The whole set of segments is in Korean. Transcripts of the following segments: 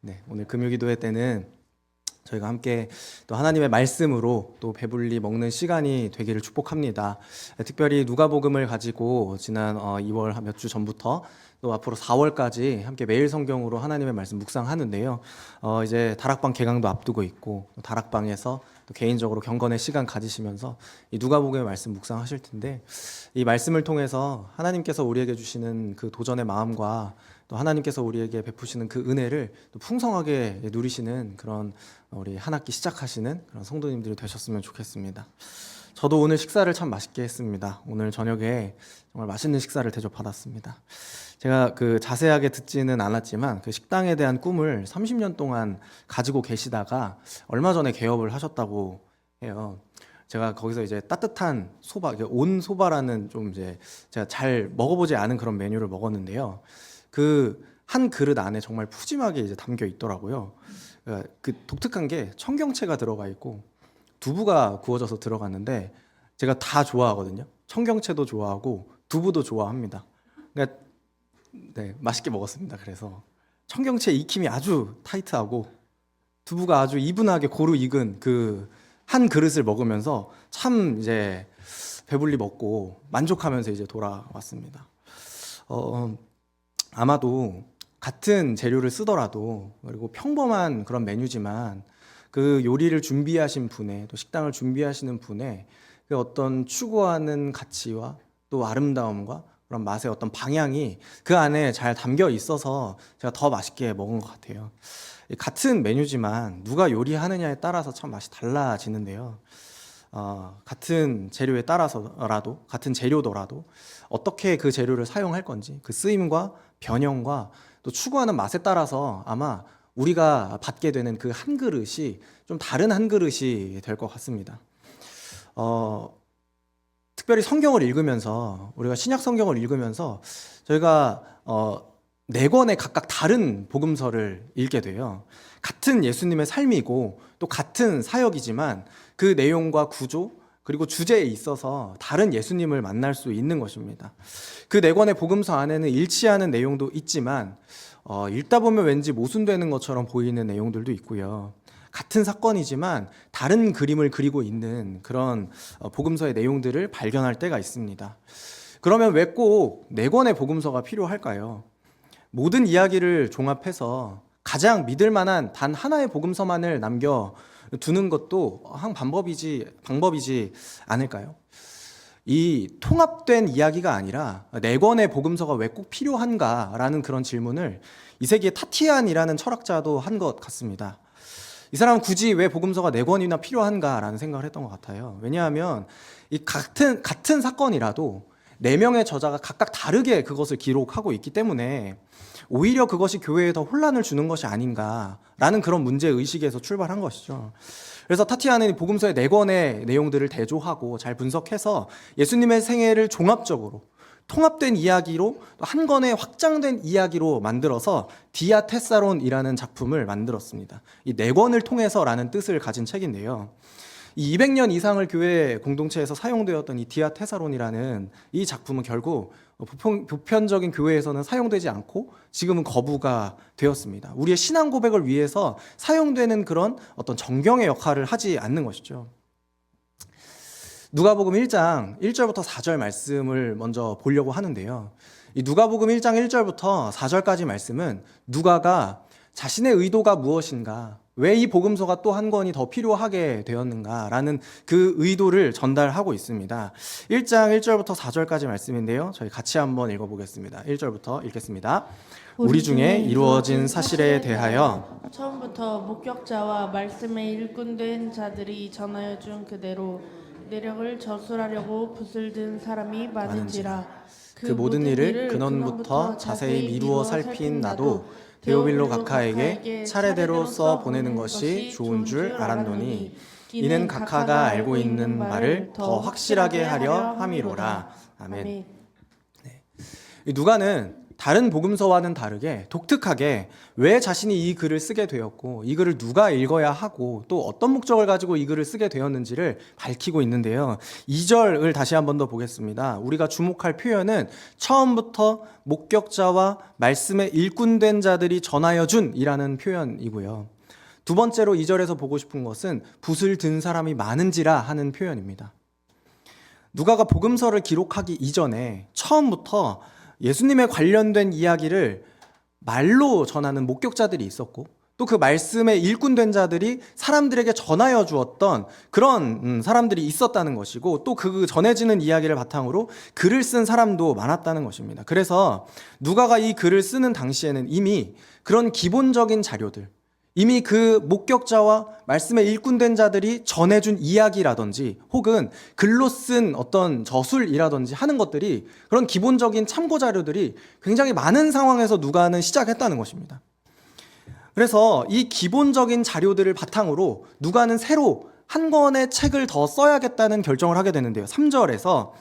네, 오늘 금요기도회 때는 저희가 함께 또 하나님의 말씀으로 또 배불리 먹는 시간이 되기를 축복합니다. 특별히 누가복음을 가지고 지난 2월 몇 주 전부터 또 앞으로 4월까지 함께 매일 성경으로 하나님의 말씀 묵상하는데요. 이제 다락방 개강도 앞두고 있고 다락방에서 또 개인적으로 경건의 시간 가지시면서 이 누가복음의 말씀 묵상하실 텐데, 이 말씀을 통해서 하나님께서 우리에게 주시는 그 도전의 마음과 또 하나님께서 우리에게 베푸시는 그 은혜를 또 풍성하게 누리시는 그런 우리 한 학기 시작하시는 그런 성도님들이 되셨으면 좋겠습니다. 저도 오늘 식사를 참 맛있게 했습니다. 오늘 저녁에 정말 맛있는 식사를 대접받았습니다. 제가 그 자세하게 듣지는 않았지만 그 식당에 대한 꿈을 30년 동안 가지고 계시다가 얼마 전에 개업을 하셨다고 해요. 제가 거기서 이제 따뜻한 소바, 온 소바라는 좀 이제 제가 잘 먹어보지 않은 그런 메뉴를 먹었는데요. 그 한 그릇 안에 정말 푸짐하게 이제 담겨 있더라고요. 그 독특한 게 청경채가 들어가 있고 두부가 구워져서 들어갔는데 제가 다 좋아하거든요. 청경채도 좋아하고 두부도 좋아합니다. 그러니까 네, 맛있게 먹었습니다. 그래서 청경채 익힘이 아주 타이트하고 두부가 아주 이분하게 고루 익은 그 한 그릇을 먹으면서 참 이제 배불리 먹고 만족하면서 이제 돌아왔습니다. 아마도 같은 재료를 쓰더라도, 그리고 평범한 그런 메뉴지만 그 요리를 준비하신 분의, 또 식당을 준비하시는 분의 그 어떤 추구하는 가치와 또 아름다움과 그런 맛의 어떤 방향이 그 안에 잘 담겨 있어서 제가 더 맛있게 먹은 것 같아요. 같은 메뉴지만 누가 요리하느냐에 따라서 참 맛이 달라지는데요. 같은 재료에 따라서라도, 같은 재료더라도 어떻게 그 재료를 사용할 건지, 그 쓰임과 변형과 또 추구하는 맛에 따라서 아마 우리가 받게 되는 그 한 그릇이 좀 다른 한 그릇이 될 것 같습니다. 특별히 성경을 읽으면서, 우리가 신약 성경을 읽으면서 저희가 네 권의 각각 다른 복음서를 읽게 돼요. 같은 예수님의 삶이고 또 같은 사역이지만 그 내용과 구조 그리고 주제에 있어서 다른 예수님을 만날 수 있는 것입니다. 그 네 권의 복음서 안에는 일치하는 내용도 있지만 읽다 보면 왠지 모순되는 것처럼 보이는 내용들도 있고요. 같은 사건이지만 다른 그림을 그리고 있는 그런 복음서의 내용들을 발견할 때가 있습니다. 그러면 왜 꼭 네 권의 복음서가 필요할까요? 모든 이야기를 종합해서 가장 믿을 만한 단 하나의 복음서만을 남겨두는 것도 한 방법이지 않을까요? 이 통합된 이야기가 아니라 네 권의 복음서가 왜 꼭 필요한가라는 그런 질문을 2세기의 타티안이라는 철학자도 한 것 같습니다. 이 사람은 굳이 왜 복음서가 네 권이나 필요한가라는 생각을 했던 것 같아요. 왜냐하면 이 같은 사건이라도 네 명의 저자가 각각 다르게 그것을 기록하고 있기 때문에 오히려 그것이 교회에 더 혼란을 주는 것이 아닌가라는 그런 문제의식에서 출발한 것이죠. 그래서 타티아는 복음서의 네 권의 내용들을 대조하고 잘 분석해서 예수님의 생애를 종합적으로 통합된 이야기로, 한 권의 확장된 이야기로 만들어서 디아테사론이라는 작품을 만들었습니다. 이 네 권을 통해서라는 뜻을 가진 책인데요. 이 200년 이상을 교회 공동체에서 사용되었던 이 디아테사론이라는 이 작품은 결국 보편적인 교회에서는 사용되지 않고 지금은 거부가 되었습니다. 우리의 신앙 고백을 위해서 사용되는 그런 어떤 정경의 역할을 하지 않는 것이죠. 누가복음 1장 1절부터 4절 말씀을 먼저 보려고 하는데요. 이 누가복음 1장 1절부터 4절까지 말씀은 누가가 자신의 의도가 무엇인가, 왜 이 복음서가 또 한 권이 더 필요하게 되었는가라는 그 의도를 전달하고 있습니다. 1장 1절부터 4절까지 말씀인데요. 저희 같이 한번 읽어보겠습니다. 1절부터 읽겠습니다. 우리 중에 이루어진 사실에 대하여 처음부터 목격자와 말씀에 일꾼된 자들이 전하여 준 그대로 내력을 저술하려고 붓을 든 사람이 많은지라. 그 모든 일을 근원부터 자세히 미루어 살핀 나도 데오빌로 각하에게 차례대로 써 보내는 것이 좋은 줄 알았노니 이는 각하가 알고 있는 바를 더 확실하게 하려 함이로라. 아멘. 이 누가는 다른 복음서와는 다르게 독특하게 왜 자신이 이 글을 쓰게 되었고 이 글을 누가 읽어야 하고 또 어떤 목적을 가지고 이 글을 쓰게 되었는지를 밝히고 있는데요. 2절을 다시 한 번 더 보겠습니다. 우리가 주목할 표현은 처음부터 목격자와 말씀에 일꾼된 자들이 전하여 준이라는 표현이고요. 두 번째로 2절에서 보고 싶은 것은 붓을 든 사람이 많은지라 하는 표현입니다. 누가가 복음서를 기록하기 이전에 처음부터 예수님에 관련된 이야기를 말로 전하는 목격자들이 있었고 또 그 말씀에 일꾼된 자들이 사람들에게 전하여 주었던 그런 사람들이 있었다는 것이고 또 그 전해지는 이야기를 바탕으로 글을 쓴 사람도 많았다는 것입니다. 그래서 누가가 이 글을 쓰는 당시에는 이미 그런 기본적인 자료들, 이미 그 목격자와 말씀에 일꾼된 자들이 전해준 이야기라든지 혹은 글로 쓴 어떤 저술이라든지 하는 것들이 그런 기본적인 참고 자료들이 굉장히 많은 상황에서 누가는 시작했다는 것입니다. 그래서 이 기본적인 자료들을 바탕으로 누가는 새로 한 권의 책을 더 써야겠다는 결정을 하게 되는데요. 3절에서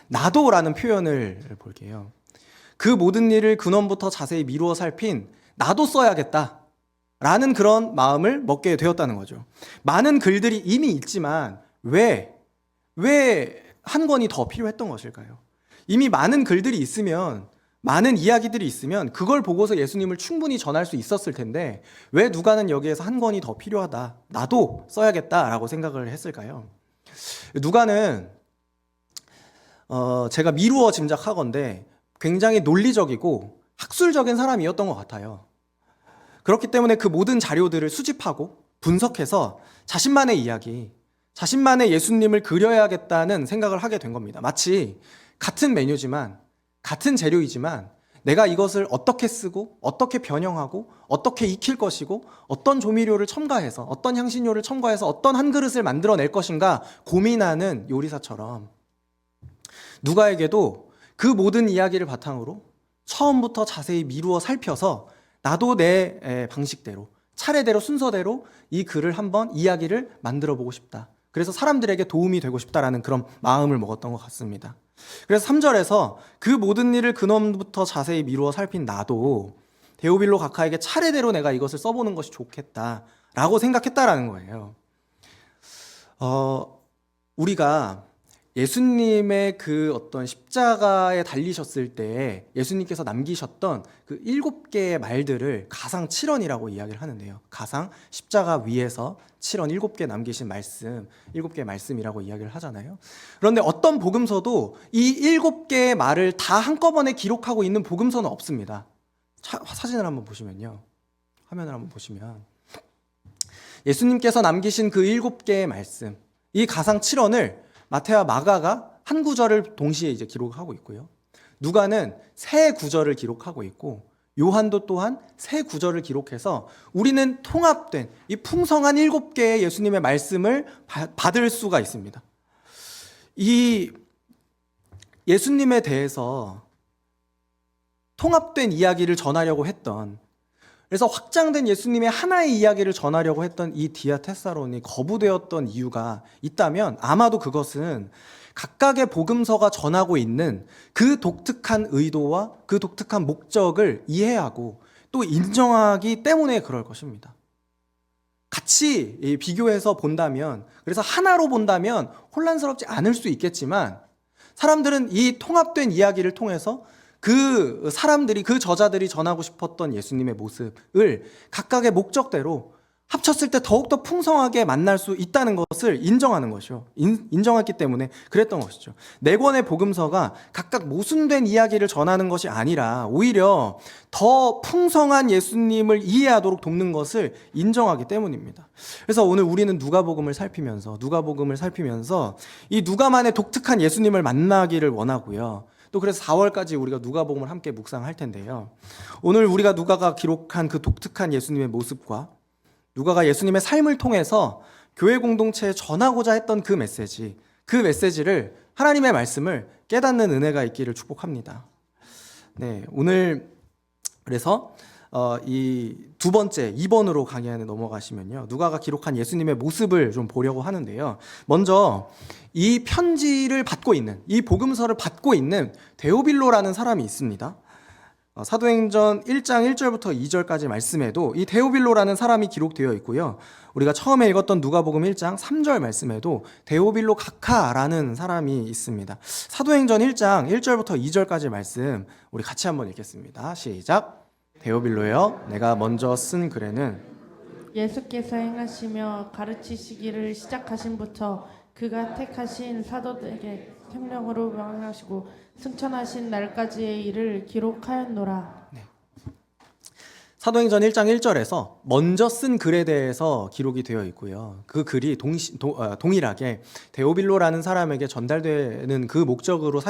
나도라는 표현을 볼게요. 그 모든 일을 근원부터 자세히 미루어 살핀 나도 써야겠다 라는 그런 마음을 먹게 되었다는 거죠. 많은 글들이 이미 있지만 왜 한 권이 더 필요했던 것일까요? 이미 많은 글들이 있으면 많은 이야기들이 있으면 그걸 보고서 예수님을 충분히 전할 수 있었을 텐데 왜 누가는 여기에서 한 권이 더 필요하다, 나도 써야겠다라고 생각을 했을까요? 누가는 제가 미루어 짐작하건대 굉장히 논리적이고 학술적인 사람이었던 것 같아요. 그렇기 때문에 그 모든 자료들을 수집하고 분석해서 자신만의 이야기, 자신만의 예수님을 그려야겠다는 생각을 하게 된 겁니다. 마치 같은 메뉴지만, 같은 재료이지만 내가 이것을 어떻게 쓰고 어떻게 변형하고 어떻게 익힐 것이고 어떤 조미료를 첨가해서 어떤 향신료를 첨가해서 어떤 한 그릇을 만들어낼 것인가 고민하는 요리사처럼 누가에게도 그 모든 이야기를 바탕으로 처음부터 자세히 미루어 살펴서 나도 내 방식대로 차례대로 순서대로 이 글을 한번 이야기를 만들어 보고 싶다. 그래서 사람들에게 도움이 되고 싶다라는 그런 마음을 먹었던 것 같습니다. 그래서 3절에서 그 모든 일을 근원부터 자세히 미루어 살핀 나도 데오빌로 각하에게 차례대로 내가 이것을 써보는 것이 좋겠다라고 생각했다라는 거예요. 우리가 예수님의 그 어떤 십자가에 달리셨을 때 예수님께서 남기셨던 그 7개의 말들을 가상 7언이라고 이야기를 하는데요. 가상 십자가 위에서 7언 7개 남기신 말씀, 7개의 말씀이라고 이야기를 하잖아요. 그런데 어떤 복음서도 이 7개의 말을 다 한꺼번에 기록하고 있는 복음서는 없습니다. 사진을 한번 보시면요. 화면을 한번 보시면 예수님께서 남기신 그 7개의 말씀, 이 가상 7언을 마태와 마가가 한 구절을 동시에 이제 기록하고 있고요. 누가는 세 구절을 기록하고 있고 요한도 또한 세 구절을 기록해서 우리는 통합된 이 풍성한 7개의 예수님의 말씀을 받을 수가 있습니다. 이 예수님에 대해서 통합된 이야기를 전하려고 했던, 그래서 확장된 예수님의 하나의 이야기를 전하려고 했던 이 디아테사론이 거부되었던 이유가 있다면 아마도 그것은 각각의 복음서가 전하고 있는 그 독특한 의도와 그 독특한 목적을 이해하고 또 인정하기 때문에 그럴 것입니다. 같이 비교해서 본다면, 그래서 하나로 본다면 혼란스럽지 않을 수 있겠지만 사람들은 이 통합된 이야기를 통해서 그 사람들이, 그 저자들이 전하고 싶었던 예수님의 모습을 각각의 목적대로 합쳤을 때 더욱더 풍성하게 만날 수 있다는 것을 인정하는 것이요. 인정했기 때문에 그랬던 것이죠. 네 권의 복음서가 각각 모순된 이야기를 전하는 것이 아니라 오히려 더 풍성한 예수님을 이해하도록 돕는 것을 인정하기 때문입니다. 그래서 오늘 우리는 누가복음을 살피면서 이 누가만의 독특한 예수님을 만나기를 원하고요. 또 그래서 4월까지 우리가 누가복음을 함께 묵상할 텐데요. 오늘 우리가 누가가 기록한 그 독특한 예수님의 모습과 누가가 예수님의 삶을 통해서 교회 공동체에 전하고자 했던 그 메시지를 하나님의 말씀을 깨닫는 은혜가 있기를 축복합니다. 네, 오늘 그래서 이 두 번째 2번으로 강의 안에 넘어가시면요. 누가가 기록한 예수님의 모습을 좀 보려고 하는데요. 먼저 이 편지를 받고 있는, 이 복음서를 받고 있는 데오빌로라는 사람이 있습니다. 사도행전 1장 1절부터 2절까지 말씀에도 이 데오빌로라는 사람이 기록되어 있고요. 우리가 처음에 읽었던 누가복음 1장 3절 말씀에도 데오빌로 각하라는 사람이 있습니다. 사도행전 1장 1절부터 2절까지 말씀 우리 같이 한번 읽겠습니다. 시작. 데오빌로여, 내가 먼저 쓴 글에는 예수께서 행하시며 가르치시기를 시작하신부터 그가 택하신 사도들에게 성령으로 명하시고 승천하신 날까지의 일을 기록하였노라. 사도행전 1장 1절에서 먼저 쓴 글에 대해서 기록이 되어 있고요. 그 글이 동일하게 데오빌로라는 사람에게 전달되는 그 목적으로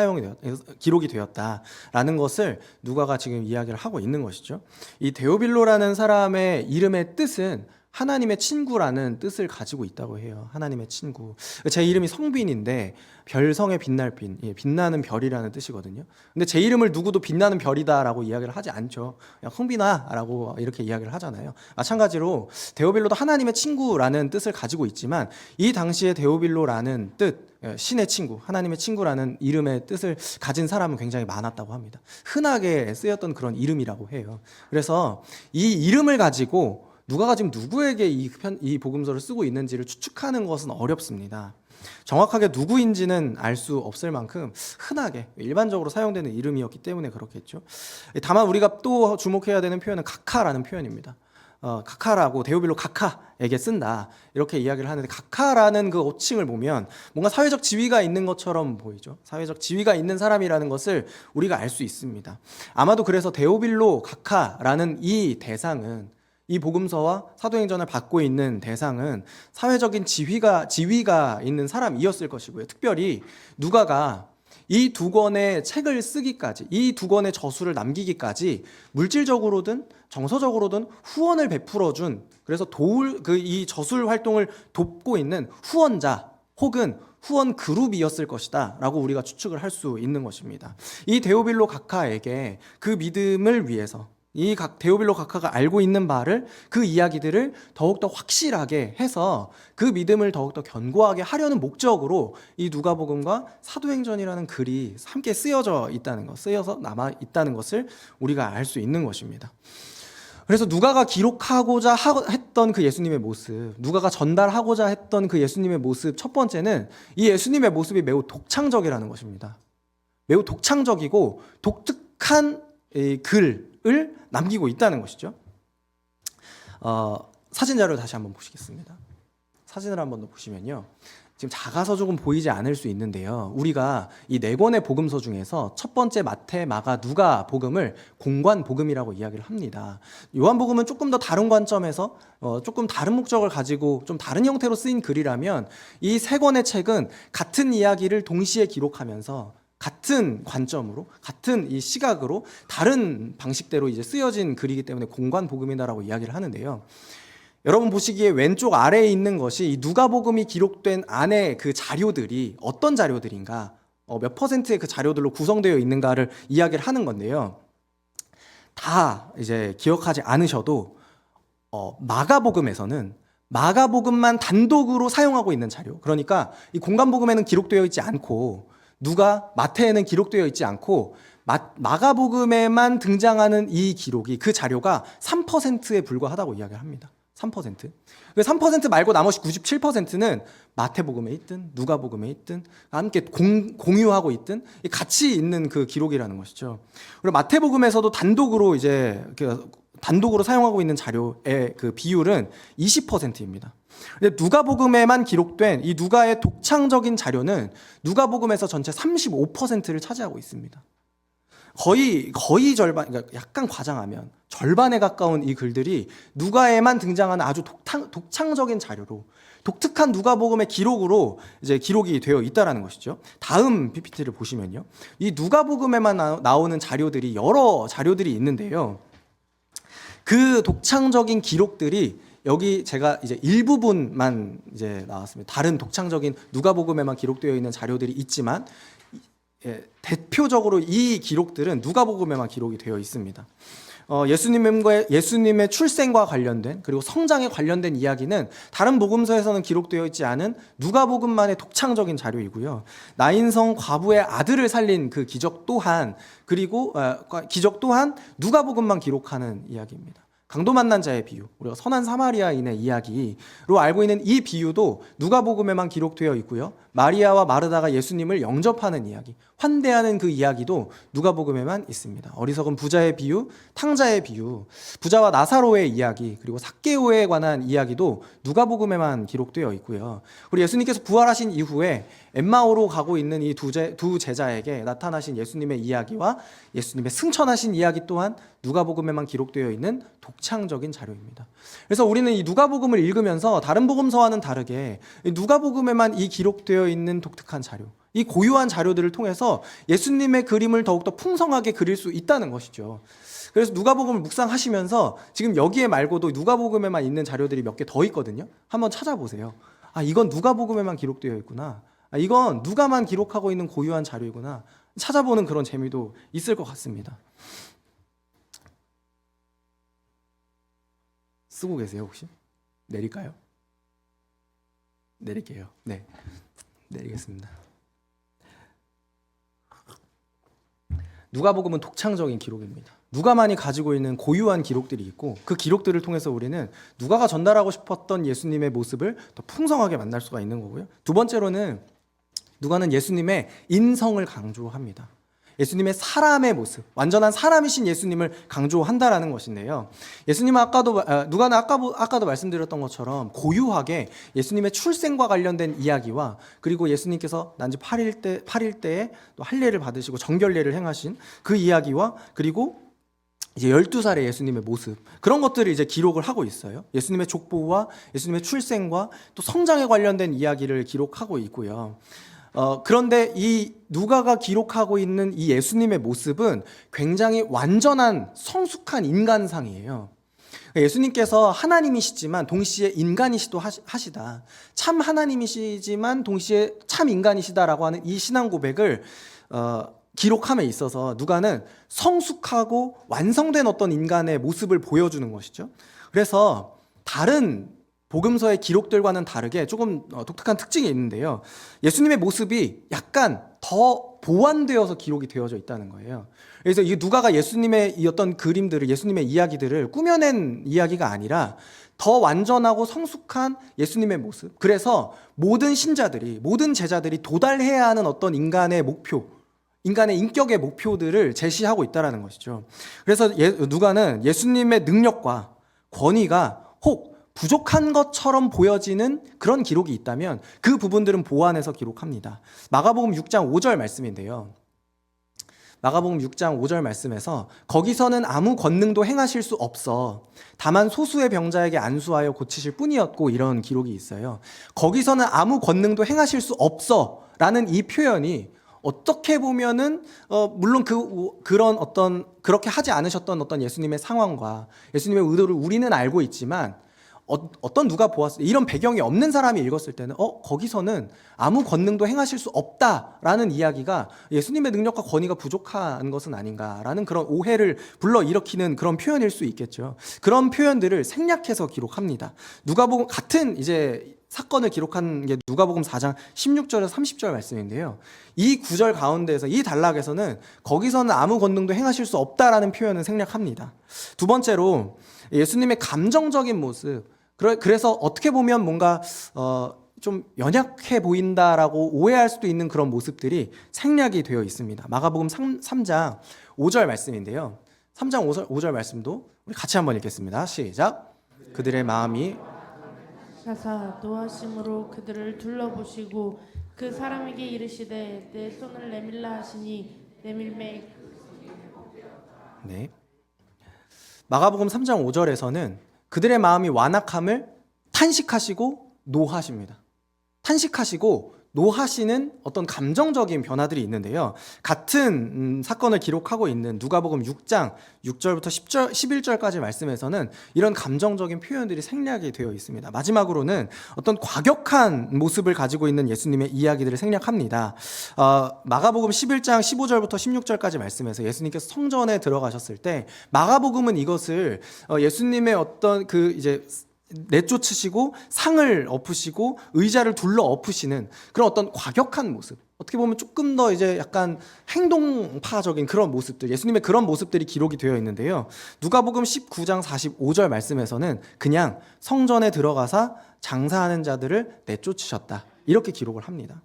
기록이 되었다라는 것을 누가가 지금 이야기를 하고 있는 것이죠. 이 데오빌로라는 사람의 이름의 뜻은 하나님의 친구라는 뜻을 가지고 있다고 해요. 하나님의 친구. 제 이름이 성빈인데 별성의 빛날 빛, 빛나는 별이라는 뜻이거든요. 근데 제 이름을 누구도 빛나는 별이다라고 이야기를 하지 않죠. 그냥 성빈아라고 이렇게 이야기를 하잖아요. 마찬가지로 데오빌로도 하나님의 친구라는 뜻을 가지고 있지만 이 당시에 데오빌로라는 뜻, 신의 친구, 하나님의 친구라는 이름의 뜻을 가진 사람은 굉장히 많았다고 합니다. 흔하게 쓰였던 그런 이름이라고 해요. 그래서 이 이름을 가지고 누가가 지금 누구에게 이 복음서를 쓰고 있는지를 추측하는 것은 어렵습니다. 정확하게 누구인지는 알 수 없을 만큼 흔하게 일반적으로 사용되는 이름이었기 때문에 그렇겠죠. 다만 우리가 또 주목해야 되는 표현은 각하라는 표현입니다. 각하라고 데오빌로 각하에게 쓴다 이렇게 이야기를 하는데, 각하라는 그 호칭을 보면 뭔가 사회적 지위가 있는 것처럼 보이죠. 사회적 지위가 있는 사람이라는 것을 우리가 알 수 있습니다. 아마도 그래서 데오빌로 각하라는 이 대상은, 이 복음서와 사도행전을 받고 있는 대상은 사회적인 지위가 있는 사람이었을 것이고요. 특별히 누가가 이 두 권의 책을 쓰기까지, 이 두 권의 저수를 남기기까지 물질적으로든 정서적으로든 후원을 베풀어준, 그래서 이 저술 활동을 돕고 있는 후원자 혹은 후원 그룹이었을 것이다 라고 우리가 추측을 할 수 있는 것입니다. 이 데오빌로 각하에게 그 믿음을 위해서, 이 데오빌로 각하가 알고 있는 바를, 그 이야기들을 더욱더 확실하게 해서 그 믿음을 더욱더 견고하게 하려는 목적으로 이 누가복음과 사도행전이라는 글이 함께 쓰여서 남아 있다는 것을 우리가 알 수 있는 것입니다. 그래서 누가가 기록하고자 했던 그 예수님의 모습, 누가가 전달하고자 했던 그 예수님의 모습, 첫 번째는 이 예수님의 모습이 매우 독창적이라는 것입니다. 매우 독창적이고 독특한 글을 남기고 있다는 것이죠. 사진 자료를 다시 한번 보시겠습니다. 사진을 한번 더 보시면요, 지금 작아서 조금 보이지 않을 수 있는데요, 우리가 이 네 권의 복음서 중에서 첫 번째 마태, 마가, 누가 복음을 공관 복음이라고 이야기를 합니다. 요한복음은 조금 더 다른 관점에서 조금 다른 목적을 가지고 좀 다른 형태로 쓰인 글이라면, 이 세 권의 책은 같은 이야기를 동시에 기록하면서 같은 관점으로, 같은 이 시각으로 다른 방식대로 이제 쓰여진 글이기 때문에 공관 복음이다라고 이야기를 하는데요. 여러분 보시기에 왼쪽 아래에 있는 것이 이 누가복음이 기록된 안에 그 자료들이 어떤 자료들인가, 몇 퍼센트의 그 자료들로 구성되어 있는가를 이야기를 하는 건데요. 다 이제 기억하지 않으셔도 마가복음에서는 마가복음만 단독으로 사용하고 있는 자료, 그러니까 이 공관복음에는 기록되어 있지 않고 마태에는 기록되어 있지 않고 마가복음에만 등장하는 이 기록이, 그 자료가 3%에 불과하다고 이야기를 합니다. 3%. 그 3% 말고 나머지 97%는 마태복음에 있든 누가복음에 있든 함께 공유하고 있든 같이 있는 그 기록이라는 것이죠. 그리고 마태복음에서도 단독으로 사용하고 있는 자료의 그 비율은 20%입니다. 근데 누가복음에만 기록된 이 누가의 독창적인 자료는 누가복음에서 전체 35%를 차지하고 있습니다. 거의 절반, 그러니까 약간 과장하면 절반에 가까운 이 글들이 누가에만 등장하는 아주 독창적인 자료로, 독특한 누가복음의 기록으로 이제 기록이 되어 있다라는 것이죠. 다음 PPT를 보시면요, 이 누가복음에만 나오는 자료들이 여러 자료들이 있는데요. 그 독창적인 기록들이 여기 제가 이제 일부분만 이제 나왔습니다. 다른 독창적인 누가복음에만 기록되어 있는 자료들이 있지만 대표적으로 이 기록들은 누가복음에만 기록이 되어 있습니다. 예수님의 출생과 관련된 그리고 성장에 관련된 이야기는 다른 복음서에서는 기록되어 있지 않은 누가복음만의 독창적인 자료이고요. 나인성 과부의 아들을 살린 그 기적 또한 누가복음만 기록하는 이야기입니다. 강도 만난 자의 비유, 우리가 선한 사마리아인의 이야기로 알고 있는 이 비유도 누가복음에만 기록되어 있고요. 마리아와 마르다가 예수님을 영접하는 이야기, 환대하는 그 이야기도 누가복음에만 있습니다. 어리석은 부자의 비유, 탕자의 비유, 부자와 나사로의 이야기, 그리고 삭개오에 관한 이야기도 누가복음에만 기록되어 있고요. 그리고 예수님께서 부활하신 이후에 엠마오로 가고 있는 이 두 제자에게 나타나신 예수님의 이야기와 예수님의 승천하신 이야기 또한 누가복음에만 기록되어 있는 독창적인 자료입니다. 그래서 우리는 이 누가복음을 읽으면서 다른 복음서와는 다르게 누가복음에만 이 기록되어 있는 독특한 자료, 이 고유한 자료들을 통해서 예수님의 그림을 더욱더 풍성하게 그릴 수 있다는 것이죠. 그래서 누가복음을 묵상하시면서 지금 여기에 말고도 누가복음에만 있는 자료들이 몇 개 더 있거든요. 한번 찾아보세요. 아, 이건 누가복음에만 기록되어 있구나. 아, 이건 누가만 기록하고 있는 고유한 자료이구나. 찾아보는 그런 재미도 있을 것 같습니다. 쓰고 계세요, 혹시? 내릴까요? 내릴게요. 네, 내리겠습니다. 누가복음은 독창적인 기록입니다. 누가만이 가지고 있는 고유한 기록들이 있고 그 기록들을 통해서 우리는 누가가 전달하고 싶었던 예수님의 모습을 더 풍성하게 만날 수가 있는 거고요. 두 번째로는 누가는 예수님의 인성을 강조합니다. 예수님의 사람의 모습, 완전한 사람이신 예수님을 강조한다라는 것인데요. 예수님은 누가는 아까도 말씀드렸던 것처럼 고유하게 예수님의 출생과 관련된 이야기와 그리고 예수님께서 난지 8일 때에 또 할례를 받으시고 정결례를 행하신 그 이야기와 그리고 이제 12살의 예수님의 모습, 그런 것들을 이제 기록을 하고 있어요. 예수님의 족보와 예수님의 출생과 또 성장에 관련된 이야기를 기록하고 있고요. 그런데 이 누가가 기록하고 있는 이 예수님의 모습은 굉장히 완전한 성숙한 인간상이에요. 예수님께서 하나님이시지만 동시에 인간이시도 하시다. 참 하나님이시지만 동시에 참 인간이시다라고 하는 이 신앙 고백을 기록함에 있어서 누가는 성숙하고 완성된 어떤 인간의 모습을 보여주는 것이죠. 그래서 다른 복음서의 기록들과는 다르게 조금 독특한 특징이 있는데요. 예수님의 모습이 약간 더 보완되어서 기록이 되어져 있다는 거예요. 그래서 이 누가가 예수님의 이 어떤 그림들을, 예수님의 이야기들을 꾸며낸 이야기가 아니라 더 완전하고 성숙한 예수님의 모습. 그래서 모든 신자들이, 모든 제자들이 도달해야 하는 어떤 인간의 목표, 인간의 인격의 목표들을 제시하고 있다는 것이죠. 그래서 누가는 예수님의 능력과 권위가 혹 부족한 것처럼 보여지는 그런 기록이 있다면 그 부분들은 보완해서 기록합니다. 마가복음 6장 5절 말씀인데요. 마가복음 6장 5절 말씀에서 거기서는 아무 권능도 행하실 수 없어 다만 소수의 병자에게 안수하여 고치실 뿐이었고, 이런 기록이 있어요. 거기서는 아무 권능도 행하실 수 없어 라는 이 표현이 어떻게 보면은 물론 그렇게 하지 않으셨던 어떤 예수님의 상황과 예수님의 의도를 우리는 알고 있지만 어떤 누가 보았을 때 이런 배경이 없는 사람이 읽었을 때는 거기서는 아무 권능도 행하실 수 없다라는 이야기가 예수님의 능력과 권위가 부족한 것은 아닌가라는 그런 오해를 불러일으키는 그런 표현일 수 있겠죠. 그런 표현들을 생략해서 기록합니다. 누가복음 같은 이제 사건을 기록한 게 누가복음 4장 16절에서 30절 말씀인데요. 이 구절 가운데에서 이 단락에서는 거기서는 아무 권능도 행하실 수 없다라는 표현을 생략합니다. 두 번째로 예수님의 감정적인 모습, 그래서 어떻게 보면 뭔가 좀 연약해 보인다라고 오해할 수도 있는 그런 모습들이 생략이 되어 있습니다. 마가복음 3장 5절 말씀인데요. 3장 5절 말씀도 우리 같이 한번 읽겠습니다. 시작. 그들의 마음이 사사 노하심으로 그들을 둘러보시고 그 사람에게 이르시되 내 손을 내밀라 하시니 내밀매. 네. 마가복음 3장 5절에서는 그들의 마음이 완악함을 탄식하시고 노하십니다. 탄식하시고 노하시는 어떤 감정적인 변화들이 있는데요. 같은 사건을 기록하고 있는 누가복음 6장 6절부터 11절까지 말씀에서는 이런 감정적인 표현들이 생략이 되어 있습니다. 마지막으로는 어떤 과격한 모습을 가지고 있는 예수님의 이야기들을 생략합니다. 마가복음 11장 15절부터 16절까지 말씀에서 예수님께서 성전에 들어가셨을 때 마가복음은 이것을 예수님의 어떤 이제 내쫓으시고 상을 엎으시고 의자를 둘러 엎으시는 그런 어떤 과격한 모습, 어떻게 보면 조금 더 이제 약간 행동파적인 그런 모습들, 예수님의 그런 모습들이 기록이 되어 있는데요. 누가복음 19장 45절 말씀에서는 그냥 성전에 들어가사 장사하는 자들을 내쫓으셨다, 이렇게 기록을 합니다.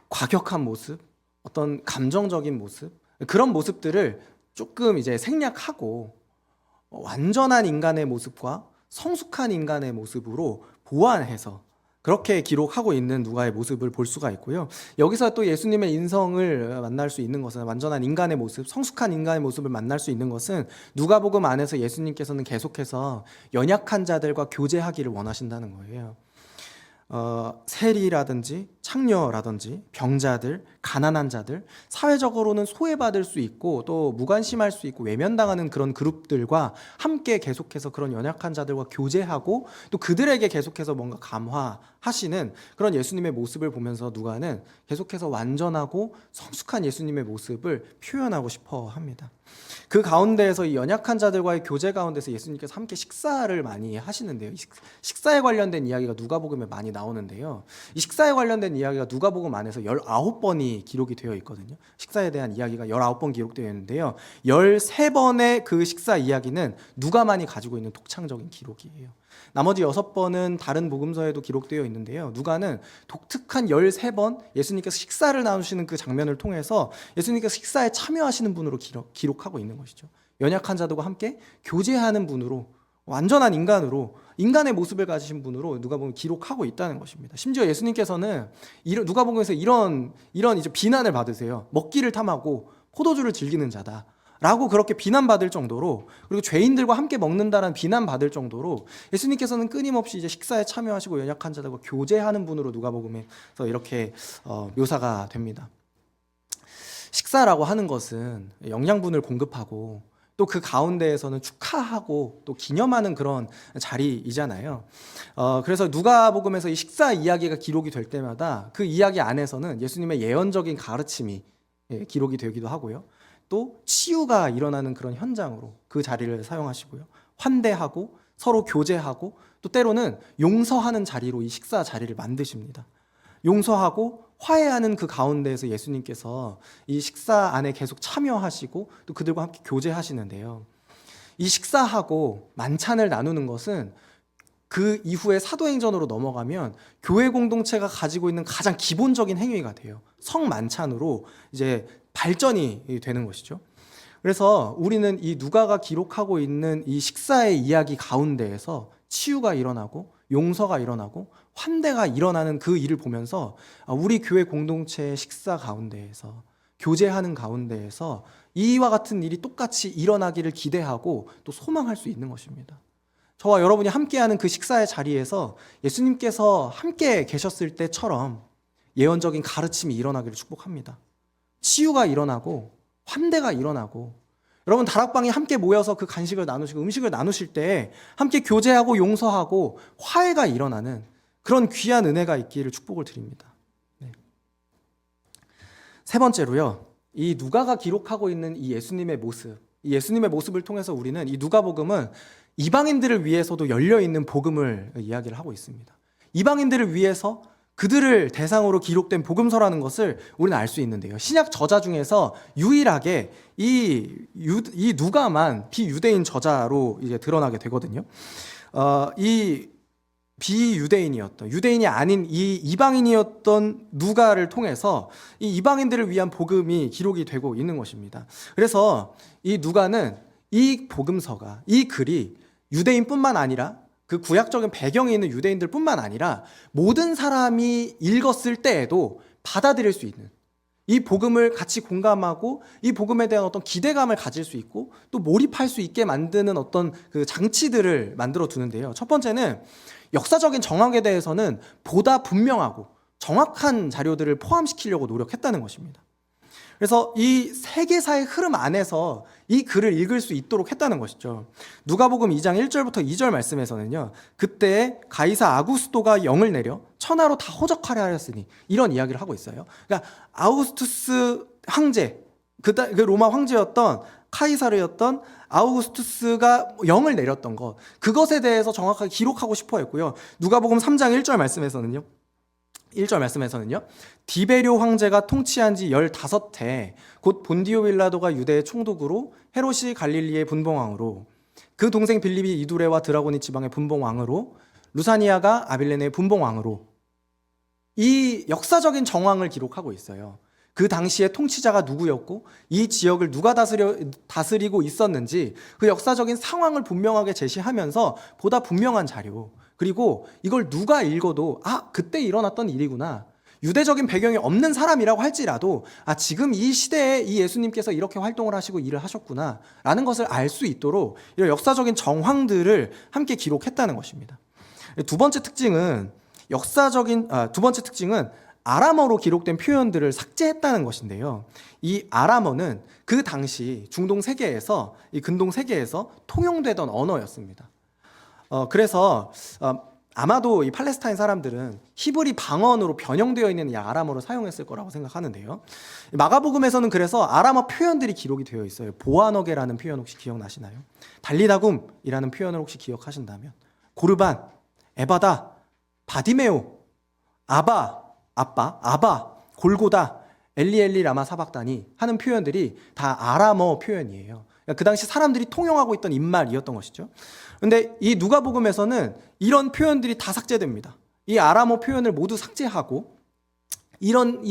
과격한 모습, 어떤 감정적인 모습, 그런 모습들을 조금 이제 생략하고 완전한 인간의 모습과 성숙한 인간의 모습으로 보완해서 그렇게 기록하고 있는 누가의 모습을 볼 수가 있고요. 여기서 또 예수님의 인성을 만날 수 있는 것은, 완전한 인간의 모습, 성숙한 인간의 모습을 만날 수 있는 것은 누가복음 안에서 예수님께서는 계속해서 연약한 자들과 교제하기를 원하신다는 거예요. 세리라든지 창녀라든지 병자들, 가난한 자들, 사회적으로는 소외받을 수 있고 또 무관심할 수 있고 외면당하는 그런 그룹들과 함께 계속해서 그런 연약한 자들과 교제하고 또 그들에게 계속해서 뭔가 감화하시는 그런 예수님의 모습을 보면서 누가는 계속해서 완전하고 성숙한 예수님의 모습을 표현하고 싶어 합니다. 그 가운데에서 이 연약한 자들과의 교제 가운데서 예수님께서 함께 식사를 많이 하시는데요. 식사에 관련된 이야기가 누가복음에 많이 나오는데요. 이 식사에 관련된 이야기가 누가복음 안에서 19번이 기록이 되어 있거든요. 식사에 대한 이야기가 19번 기록되어 있는데요. 13번의 그 식사 이야기는 누가만이 가지고 있는 독창적인 기록이에요. 나머지 6번은 다른 복음서에도 기록되어 있는데요. 누가는 독특한 13번 예수님께서 식사를 나누시는 그 장면을 통해서 예수님께서 식사에 참여하시는 분으로 기록하고 있는 것이죠. 연약한 자들과 함께 교제하는 분으로, 완전한 인간으로, 인간의 모습을 가지신 분으로 누가복음을 기록하고 있다는 것입니다. 심지어 예수님께서는 누가복음에서 이런 이제 비난을 받으세요. 먹기를 탐하고 포도주를 즐기는 자다 라고 그렇게 비난받을 정도로, 그리고 죄인들과 함께 먹는다라는 비난받을 정도로 예수님께서는 끊임없이 이제 식사에 참여하시고 연약한 자들과 교제하는 분으로 누가복음에서 이렇게 묘사가 됩니다. 식사라고 하는 것은 영양분을 공급하고 또 그 가운데에서는 축하하고 또 기념하는 그런 자리이잖아요. 그래서 누가복음에서 이 식사 이야기가 기록이 될 때마다 그 이야기 안에서는 예수님의 예언적인 가르침이 기록이 되기도 하고요. 또 치유가 일어나는 그런 현장으로 그 자리를 사용하시고요. 환대하고 서로 교제하고 또 때로는 용서하는 자리로 이 식사 자리를 만드십니다. 용서하고 화해하는 그 가운데에서 예수님께서 이 식사 안에 계속 참여하시고 또 그들과 함께 교제하시는데요. 이 식사하고 만찬을 나누는 것은 그 이후에 사도행전으로 넘어가면 교회 공동체가 가지고 있는 가장 기본적인 행위가 돼요. 성만찬으로 이제 발전이 되는 것이죠. 그래서 우리는 이 누가가 기록하고 있는 이 식사의 이야기 가운데에서 치유가 일어나고 용서가 일어나고 환대가 일어나는 그 일을 보면서 우리 교회 공동체의 식사 가운데에서, 교제하는 가운데에서 이와 같은 일이 똑같이 일어나기를 기대하고 또 소망할 수 있는 것입니다. 저와 여러분이 함께하는 그 식사의 자리에서 예수님께서 함께 계셨을 때처럼 예언적인 가르침이 일어나기를 축복합니다. 치유가 일어나고 환대가 일어나고, 여러분 다락방에 함께 모여서 그 간식을 나누시고 음식을 나누실 때 함께 교제하고 용서하고 화해가 일어나는 그런 귀한 은혜가 있기를 축복을 드립니다. 네. 세 번째로요, 이 누가가 기록하고 있는 이 예수님의 모습, 이 예수님의 모습을 통해서 우리는 이 누가복음은 이방인들을 위해서도 열려있는 복음을 이야기를 하고 있습니다. 이방인들을 위해서 그들을 대상으로 기록된 복음서라는 것을 우리는 알 수 있는데요. 신약 저자 중에서 유일하게 이 누가만 비유대인 저자로 이제 드러나게 되거든요. 이 비유대인이었던, 유대인이 아닌 이 이방인이었던 누가를 통해서 이 이방인들을 위한 복음이 기록이 되고 있는 것입니다. 그래서 이 누가는 이 복음서가, 이 글이 유대인뿐만 아니라 그 구약적인 배경에 있는 유대인들뿐만 아니라 모든 사람이 읽었을 때에도 받아들일 수 있는, 이 복음을 같이 공감하고 이 복음에 대한 어떤 기대감을 가질 수 있고 또 몰입할 수 있게 만드는 어떤 그 장치들을 만들어 두는데요. 첫 번째는 역사적인 정황에 대해서는 보다 분명하고 정확한 자료들을 포함시키려고 노력했다는 것입니다. 그래서 이 세계사의 흐름 안에서 이 글을 읽을 수 있도록 했다는 것이죠. 누가복음 2장 1절부터 2절 말씀에서는요, 그때 가이사 아구스토가 영을 내려 천하로 다 호적하려 하였으니, 이런 이야기를 하고 있어요. 그러니까 아우구스투스 황제, 그 로마 황제였던 카이사르였던 아우구스투스가 영을 내렸던 것, 그것에 대해서 정확하게 기록하고 싶어 했고요. 누가복음 3장 1절 말씀에서는요, 디베료 황제가 통치한 지 15해, 곧 본디오 빌라도가 유대의 총독으로, 헤롯이 갈릴리의 분봉왕으로, 그 동생 빌립이 이두레와 드라고니 지방의 분봉왕으로, 루사니아가 아빌레네의 분봉왕으로, 이 역사적인 정황을 기록하고 있어요. 그 당시의 통치자가 누구였고, 이 지역을 누가 다스리고 있었는지 그 역사적인 상황을 분명하게 제시하면서 보다 분명한 자료, 그리고 이걸 누가 읽어도 그때 일어났던 일이구나, 유대적인 배경이 없는 사람이라고 할지라도 지금 이 시대에 이 예수님께서 이렇게 활동을 하시고 일을 하셨구나 라는 것을 알 수 있도록 이런 역사적인 정황들을 함께 기록했다는 것입니다. 두 번째 특징은 아람어로 기록된 표현들을 삭제했다는 것인데요. 이 아람어는 그 당시 중동 세계에서, 이 근동 세계에서 통용되던 언어였습니다. 그래서 아마도 이 팔레스타인 사람들은 히브리 방언으로 변형되어 있는 이 아람어를 사용했을 거라고 생각하는데요. 마가복음에서는 그래서 아람어 표현들이 기록이 되어 있어요. 보아너게라는 표현 혹시 기억나시나요? 달리다굼이라는 표현을 혹시 기억하신다면, 고르반, 에바다, 바디메오, 아바, 골고다, 엘리 라마 사박다니 하는 표현들이 다 아람어 표현이에요. 그 당시 사람들이 통용하고 있던 입말이었던 것이죠. 그런데 이 누가복음에서는 이런 표현들이 다 삭제됩니다. 이 아람어 표현을 모두 삭제하고, 이런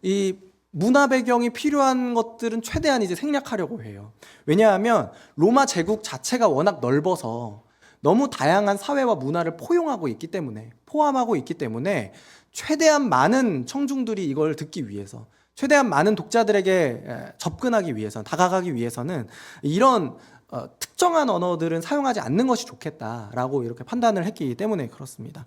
이 문화 배경이 필요한 것들은 최대한 이제 생략하려고 해요. 왜냐하면 로마 제국 자체가 워낙 넓어서 너무 다양한 사회와 문화를 포함하고 있기 때문에 최대한 많은 청중들이 이걸 듣기 위해서, 최대한 많은 독자들에게 접근하기 위해서, 다가가기 위해서는 이런 특정한 언어들은 사용하지 않는 것이 좋겠다라고 이렇게 판단을 했기 때문에 그렇습니다.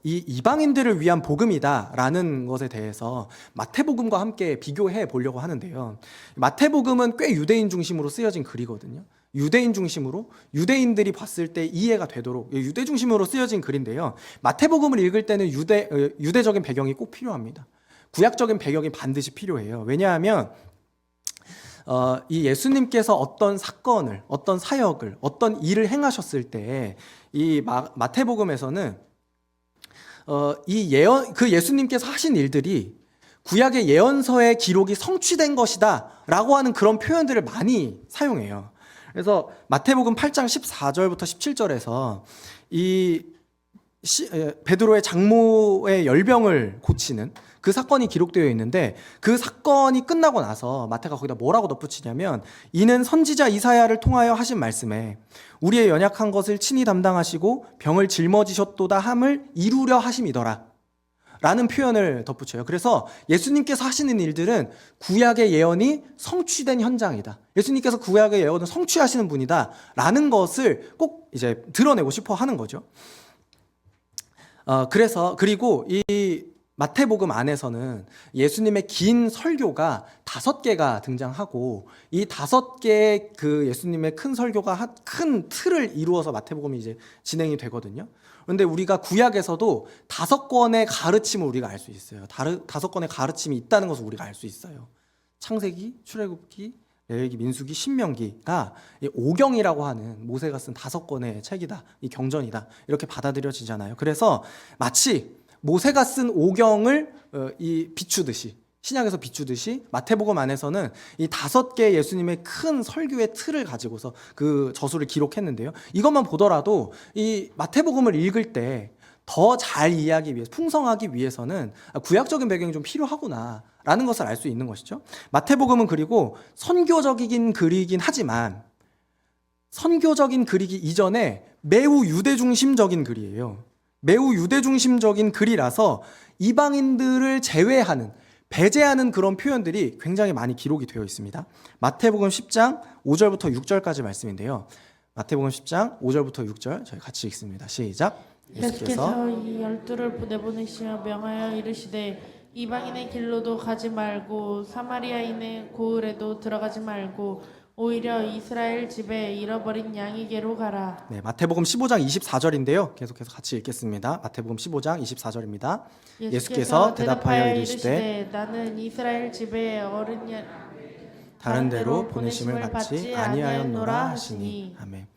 이 이방인들을 위한 복음이다라는 것에 대해서 마태복음과 함께 비교해 보려고 하는데요. 마태복음은 꽤 유대인 중심으로 쓰여진 글이거든요. 유대인 중심으로, 유대인들이 봤을 때 이해가 되도록 유대 중심으로 쓰여진 글인데요. 마태복음을 읽을 때는 유대적인 배경이 꼭 필요합니다. 구약적인 배경이 반드시 필요해요. 왜냐하면 이 예수님께서 어떤 사건을, 어떤 사역을, 어떤 일을 행하셨을 때 이 마태복음에서는 그 예수님께서 하신 일들이 구약의 예언서의 기록이 성취된 것이다 라고 하는 그런 표현들을 많이 사용해요. 그래서 마태복음 8장 14절부터 17절에서 이 베드로의 장모의 열병을 고치는 그 사건이 기록되어 있는데, 그 사건이 끝나고 나서 마태가 거기다 뭐라고 덧붙이냐면, 이는 선지자 이사야를 통하여 하신 말씀에 우리의 연약한 것을 친히 담당하시고 병을 짊어지셨도다 함을 이루려 하심이더라 라는 표현을 덧붙여요. 그래서 예수님께서 하시는 일들은 구약의 예언이 성취된 현장이다, 예수님께서 구약의 예언을 성취하시는 분이다 라는 것을 꼭 이제 드러내고 싶어 하는 거죠. 그리고 이 마태복음 안에서는 예수님의 긴 설교가 5개가 등장하고, 이 5개의 그 예수님의 큰 설교가 큰 틀을 이루어서 마태복음이 이제 진행이 되거든요. 그런데 우리가 구약에서도 5권의 가르침을 우리가 알 수 있어요. 5권의 가르침이 있다는 것을 우리가 알 수 있어요. 창세기, 출애굽기, 레위기, 민수기, 신명기가 오경이라고 하는 모세가 쓴 5권의 책이다, 이 경전이다, 이렇게 받아들여지잖아요. 그래서 마치 모세가 쓴 오경을 비추듯이, 신약에서 비추듯이 마태복음 안에서는 이 5개의 예수님의 큰 설교의 틀을 가지고서 그 저수를 기록했는데요. 이것만 보더라도 이 마태복음을 읽을 때 더 잘 이해하기 위해서, 풍성하기 위해서는 구약적인 배경이 좀 필요하구나 라는 것을 알 수 있는 것이죠. 마태복음은 그리고 선교적인 글이긴 하지만, 선교적인 글이기 이전에 매우 유대중심적인 글이에요. 매우 유대중심적인 글이라서 이방인들을 제외하는, 배제하는 그런 표현들이 굉장히 많이 기록이 되어 있습니다. 마태복음 10장 5절부터 6절까지 말씀인데요. 마태복음 10장 5절부터 6절 저희 같이 읽습니다. 시작. 예수께서 이 12를 보내보내시며 명하여 이르시되 이방인의 길로도 가지 말고 사마리아인의 고을에도 들어가지 말고 오히려 이스라엘 집에 잃어버린 양에게로 가라. 네, 마태복음 15장 24절인데요. 계속해서 같이 읽겠습니다. 마태복음 15장 24절입니다. 예수께서 대답하여 이르시되 나는 이스라엘 집에 어른 다른 데로 보내심을 받지 아니하였노라 하시니. 아멘.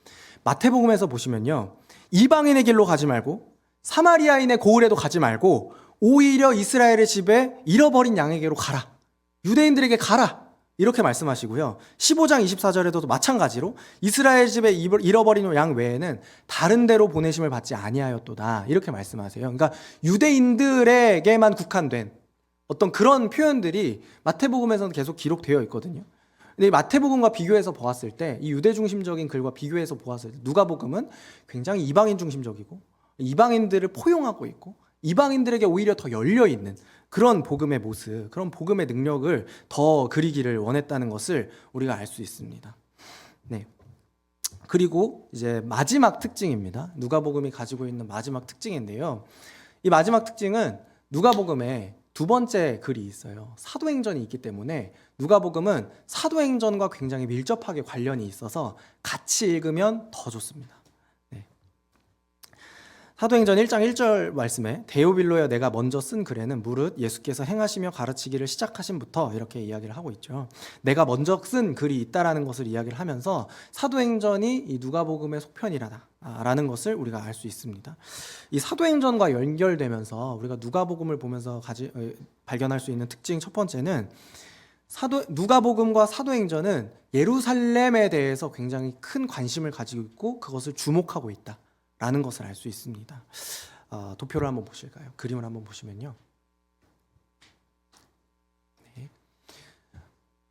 마태복음에서 보시면요, 이방인의 길로 가지 말고 사마리아인의 고을에도 가지 말고 오히려 이스라엘의 집에 잃어버린 양에게로 가라, 유대인들에게 가라, 이렇게 말씀하시고요. 15장 24절에도 마찬가지로 이스라엘 집에 잃어버린 양 외에는 다른 데로 보내심을 받지 아니하였도다, 이렇게 말씀하세요. 그러니까 유대인들에게만 국한된 어떤 그런 표현들이 마태복음에서는 계속 기록되어 있거든요. 근데 이 마태복음과 비교해서 보았을 때, 이 유대 중심적인 글과 비교해서 보았을 때 누가복음은 굉장히 이방인 중심적이고 이방인들을 포용하고 있고 이방인들에게 오히려 더 열려 있는 그런 복음의 모습, 그런 복음의 능력을 더 그리기를 원했다는 것을 우리가 알 수 있습니다. 네. 그리고 이제 마지막 특징입니다. 누가복음이 가지고 있는 마지막 특징인데요. 이 마지막 특징은 누가복음에 두 번째 글이 있어요. 사도행전이 있기 때문에 누가복음은 사도행전과 굉장히 밀접하게 관련이 있어서 같이 읽으면 더 좋습니다. 네. 사도행전 1장 1절 말씀에 데오빌로여 내가 먼저 쓴 글에는 무릇 예수께서 행하시며 가르치기를 시작하신부터 이렇게 이야기를 하고 있죠. 내가 먼저 쓴 글이 있다라는 것을 이야기를 하면서 사도행전이 이 누가복음의 속편이라는 것을 우리가 알 수 있습니다. 이 사도행전과 연결되면서 우리가 누가복음을 보면서 발견할 수 있는 특징 첫 번째는 누가복음과 사도행전은 예루살렘에 대해서 굉장히 큰 관심을 가지고 있고 그것을 주목하고 있다라는 것을 알 수 있습니다. 도표를 한번 보실까요? 그림을 한번 보시면요.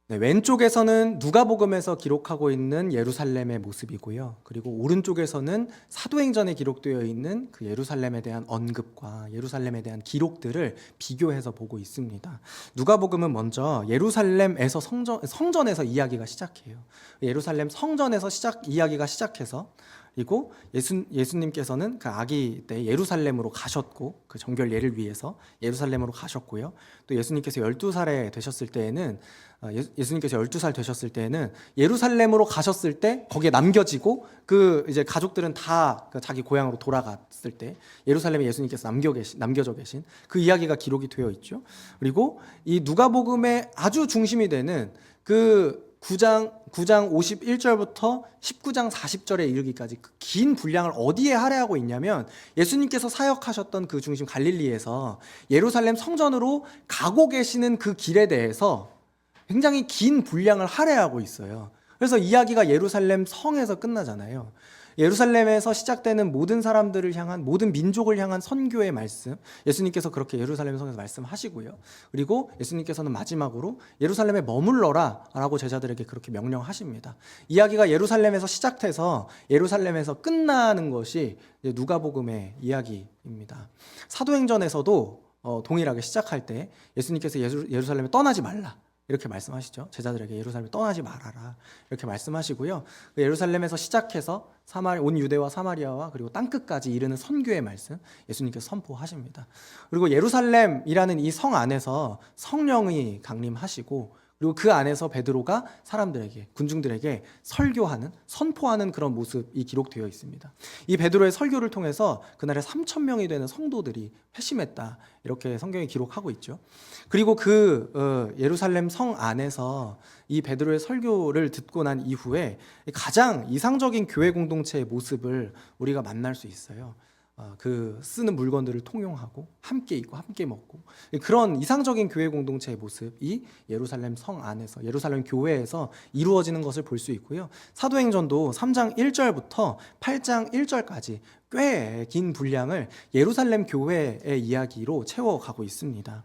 네, 왼쪽에서는 누가복음에서 기록하고 있는 예루살렘의 모습이고요. 그리고 오른쪽에서는 사도행전에 기록되어 있는 그 예루살렘에 대한 언급과 예루살렘에 대한 기록들을 비교해서 보고 있습니다. 누가복음은 먼저 예루살렘에서 성전에서 이야기가 시작해요. 예루살렘 성전에서 이야기가 시작해서, 그리고 예수님께서는 그 아기 때 예루살렘으로 가셨고 그 정결 예를 위해서 예루살렘으로 가셨고요. 또 예수님께서 12살 되셨을 때에는 예루살렘으로 가셨을 때 거기에 남겨지고 그 이제 가족들은 다 자기 고향으로 돌아갔을 때 예루살렘에 예수님께서 남겨져 계신 그 이야기가 기록이 되어 있죠. 그리고 이 누가복음의 아주 중심이 되는 그 9장 51절부터 19장 40절에 이르기까지 그 긴 분량을 어디에 할애하고 있냐면 예수님께서 사역하셨던 그 중심 갈릴리에서 예루살렘 성전으로 가고 계시는 그 길에 대해서 굉장히 긴 분량을 할애하고 있어요. 그래서 이야기가 예루살렘 성에서 끝나잖아요. 예루살렘에서 시작되는 모든 사람들을 향한, 모든 민족을 향한 선교의 말씀, 예수님께서 그렇게 예루살렘 성에서 말씀하시고요. 그리고 예수님께서는 마지막으로 예루살렘에 머물러라 라고 제자들에게 그렇게 명령하십니다. 이야기가 예루살렘에서 시작돼서 예루살렘에서 끝나는 것이 누가복음의 이야기입니다. 사도행전에서도 동일하게 시작할 때 예수님께서 예루살렘에 떠나지 말라 이렇게 말씀하시죠. 제자들에게 예루살렘에 떠나지 말아라 이렇게 말씀하시고요. 그 예루살렘에서 시작해서 온 유대와 사마리아와 그리고 땅끝까지 이르는 선교의 말씀 예수님께서 선포하십니다. 그리고 예루살렘이라는 이 성 안에서 성령이 강림하시고, 그리고 그 안에서 베드로가 사람들에게, 군중들에게 선포하는 그런 모습이 기록되어 있습니다. 이 베드로의 설교를 통해서 그날에 3,000명이 되는 성도들이 회심했다 이렇게 성경이 기록하고 있죠. 그리고 그 예루살렘 성 안에서 이 베드로의 설교를 듣고 난 이후에 가장 이상적인 교회 공동체의 모습을 우리가 만날 수 있어요. 그 쓰는 물건들을 통용하고 함께 있고 함께 먹고, 그런 이상적인 교회 공동체의 모습이 예루살렘 성 안에서, 예루살렘 교회에서 이루어지는 것을 볼 수 있고요. 사도행전도 3장 1절부터 8장 1절까지 꽤 긴 분량을 예루살렘 교회의 이야기로 채워가고 있습니다.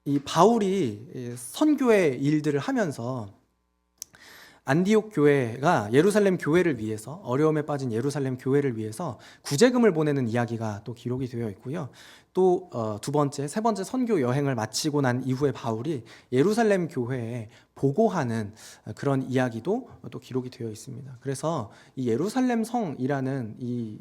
이 바울이 선교의 일들을 하면서 안디옥 교회가 예루살렘 교회를 위해서, 어려움에 빠진 예루살렘 교회를 위해서 구제금을 보내는 이야기가 또 기록이 되어 있고요. 또 세 번째 선교 여행을 마치고 난 이후에 바울이 예루살렘 교회에 보고하는 그런 이야기도 또 기록이 되어 있습니다. 그래서 이 예루살렘 성이라는 이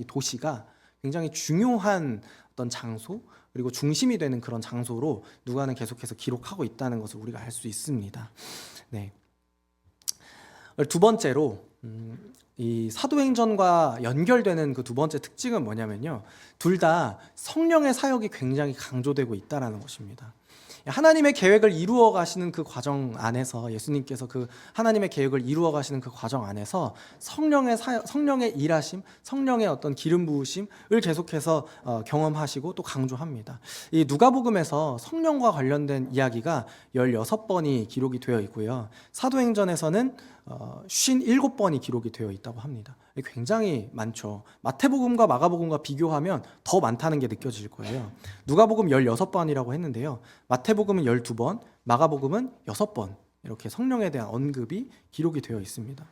도시가 굉장히 중요한 어떤 장소, 그리고 중심이 되는 그런 장소로 누가는 계속해서 기록하고 있다는 것을 우리가 알 수 있습니다. 네. 두 번째로 이 사도행전과 연결되는 그 두 번째 특징은 뭐냐면요, 둘 다 성령의 사역이 굉장히 강조되고 있다는 것입니다. 하나님의 계획을 이루어 가시는 그 과정 안에서, 예수님께서 그 하나님의 계획을 이루어 가시는 그 과정 안에서 성령의 사역, 성령의 일하심, 성령의 어떤 기름 부으심을 계속해서 경험하시고 또 강조합니다. 이 누가복음에서 성령과 관련된 이야기가 16번이 기록이 되어 있고요. 사도행전에서는 57번이 기록이 되어 있다고 합니다. 굉장히 많죠. 마태복음과 마가복음과 비교하면 더 많다는 게 느껴질 거예요. 누가복음 16번이라고 했는데요. 마태복음은 12번, 마가복음은 6번 이렇게 성령에 대한 언급이 기록이 되어 있습니다.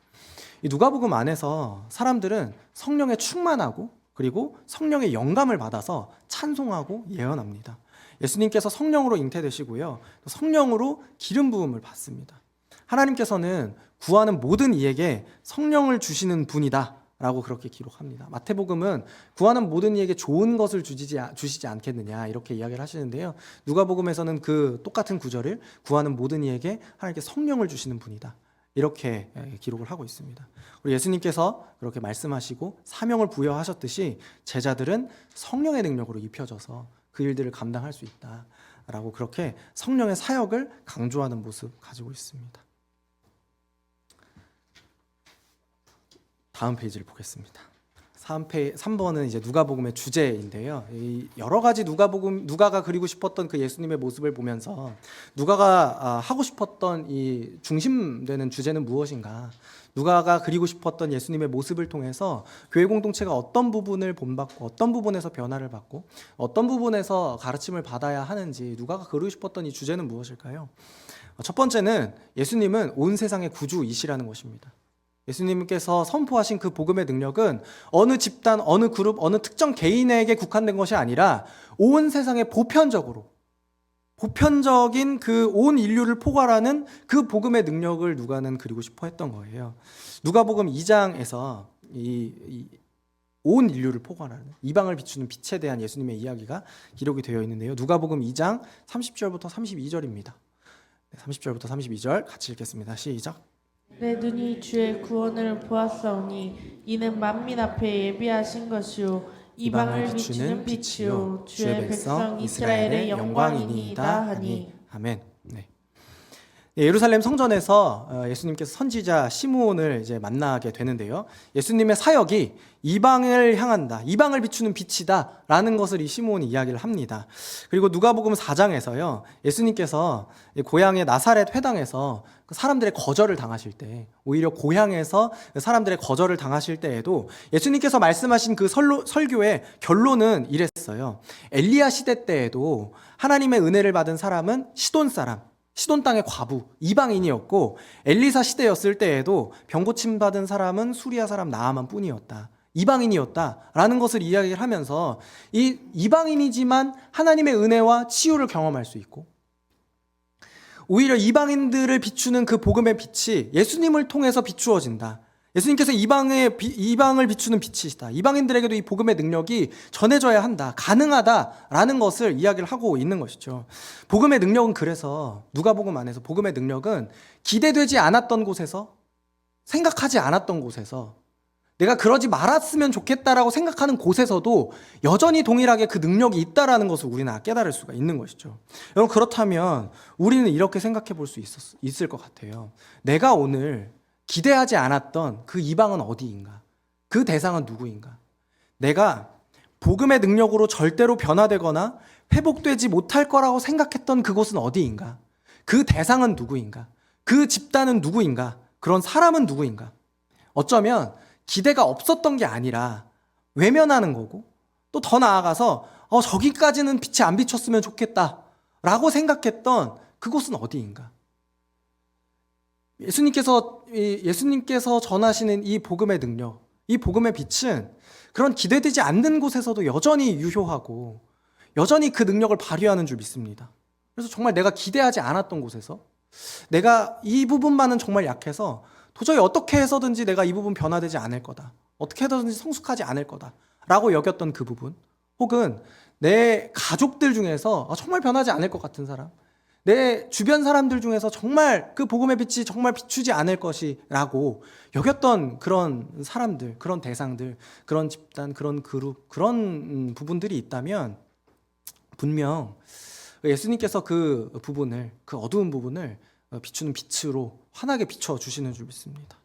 이 누가복음 안에서 사람들은 성령에 충만하고 그리고 성령의 영감을 받아서 찬송하고 예언합니다. 예수님께서 성령으로 잉태되시고요. 또 성령으로 기름 부음을 받습니다. 하나님께서는 구하는 모든 이에게 성령을 주시는 분이다 라고 그렇게 기록합니다. 마태복음은 구하는 모든 이에게 좋은 것을 주시지 않겠느냐 이렇게 이야기를 하시는데요. 누가복음에서는 그 똑같은 구절을 구하는 모든 이에게 하나님께 성령을 주시는 분이다 이렇게 기록을 하고 있습니다. 그리고 예수님께서 그렇게 말씀하시고 사명을 부여하셨듯이 제자들은 성령의 능력으로 입혀져서 그 일들을 감당할 수 있다라고 그렇게 성령의 사역을 강조하는 모습 가지고 있습니다. 다음 페이지를 보겠습니다. 3번은 이제 누가복음의 주제인데요. 여러 가지 누가가 그리고 싶었던 그 예수님의 모습을 보면서 누가가 하고 싶었던 이 중심되는 주제는 무엇인가? 누가가 그리고 싶었던 예수님의 모습을 통해서 교회 공동체가 어떤 부분을 본받고 어떤 부분에서 변화를 받고 어떤 부분에서 가르침을 받아야 하는지 누가가 그리고 싶었던 이 주제는 무엇일까요? 첫 번째는 예수님은 온 세상의 구주이시라는 것입니다. 예수님께서 선포하신 그 복음의 능력은 어느 집단, 어느 그룹, 어느 특정 개인에게 국한된 것이 아니라 온 세상에 보편적인 그 온 인류를 포괄하는 그 복음의 능력을 누가는 그리고 싶어 했던 거예요. 누가복음 2장에서 온 인류를 포괄하는 이방을 비추는 빛에 대한 예수님의 이야기가 기록이 되어 있는데요. 누가복음 2장 30절부터 32절입니다. 30절부터 32절 같이 읽겠습니다. 시작. 내 눈이 주의 구원을 보았사오니 이는 만민 앞에 예비하신 것이요 이방을 비추는 빛이요 주의 백성 이스라엘의 영광이니이다 하니. 아멘. 네. 예루살렘 성전에서 예수님께서 선지자 시므온을 이제 만나게 되는데요. 예수님의 사역이 이방을 향한다, 이방을 비추는 빛이다 라는 것을 이 시므온이 이야기를 합니다. 그리고 누가복음 4장에서요, 예수님께서 고향의 나사렛 회당에서 사람들의 거절을 당하실 때, 오히려 고향에서 사람들의 거절을 당하실 때에도 예수님께서 말씀하신 그 설교의 결론은 이랬어요. 엘리야 시대 때에도 하나님의 은혜를 받은 사람은 시돈 땅의 과부, 이방인이었고, 엘리사 시대였을 때에도 병 고침 받은 사람은 수리아 사람 나아만 뿐이었다, 이방인이었다라는 것을 이야기를 하면서 이 이방인이지만 하나님의 은혜와 치유를 경험할 수 있고, 오히려 이방인들을 비추는 그 복음의 빛이 예수님을 통해서 비추어진다. 예수님께서 이방을 비추는 빛이시다. 이방인들에게도 이 복음의 능력이 전해져야 한다, 가능하다라는 것을 이야기를 하고 있는 것이죠. 복음의 능력은 그래서 누가복음 안에서 복음의 능력은 기대되지 않았던 곳에서, 생각하지 않았던 곳에서, 내가 그러지 말았으면 좋겠다라고 생각하는 곳에서도 여전히 동일하게 그 능력이 있다라는 것을 우리는 깨달을 수가 있는 것이죠. 여러분, 그렇다면 우리는 이렇게 생각해 볼 수 있을 것 같아요. 내가 오늘 기대하지 않았던 그 이방은 어디인가? 그 대상은 누구인가? 내가 복음의 능력으로 절대로 변화되거나 회복되지 못할 거라고 생각했던 그곳은 어디인가? 그 대상은 누구인가? 그 집단은 누구인가? 그런 사람은 누구인가? 어쩌면 기대가 없었던 게 아니라 외면하는 거고, 또 더 나아가서 저기까지는 빛이 안 비쳤으면 좋겠다 라고 생각했던 그곳은 어디인가? 예수님께서 전하시는 이 복음의 능력, 이 복음의 빛은 그런 기대되지 않는 곳에서도 여전히 유효하고 여전히 그 능력을 발휘하는 줄 믿습니다. 그래서 정말 내가 기대하지 않았던 곳에서, 내가 이 부분만은 정말 약해서 도저히 어떻게 해서든지 내가 이 부분 변화되지 않을 거다, 어떻게 해서든지 성숙하지 않을 거다 라고 여겼던 그 부분, 혹은 내 가족들 중에서 정말 변하지 않을 것 같은 사람, 내 주변 사람들 중에서 정말 그 복음의 빛이 정말 비추지 않을 것이라고 여겼던 그런 사람들, 그런 대상들, 그런 집단, 그런 그룹, 그런 부분들이 있다면 분명 예수님께서 그 부분을, 그 어두운 부분을 비추는 빛으로 환하게 비춰주시는 줄 믿습니다.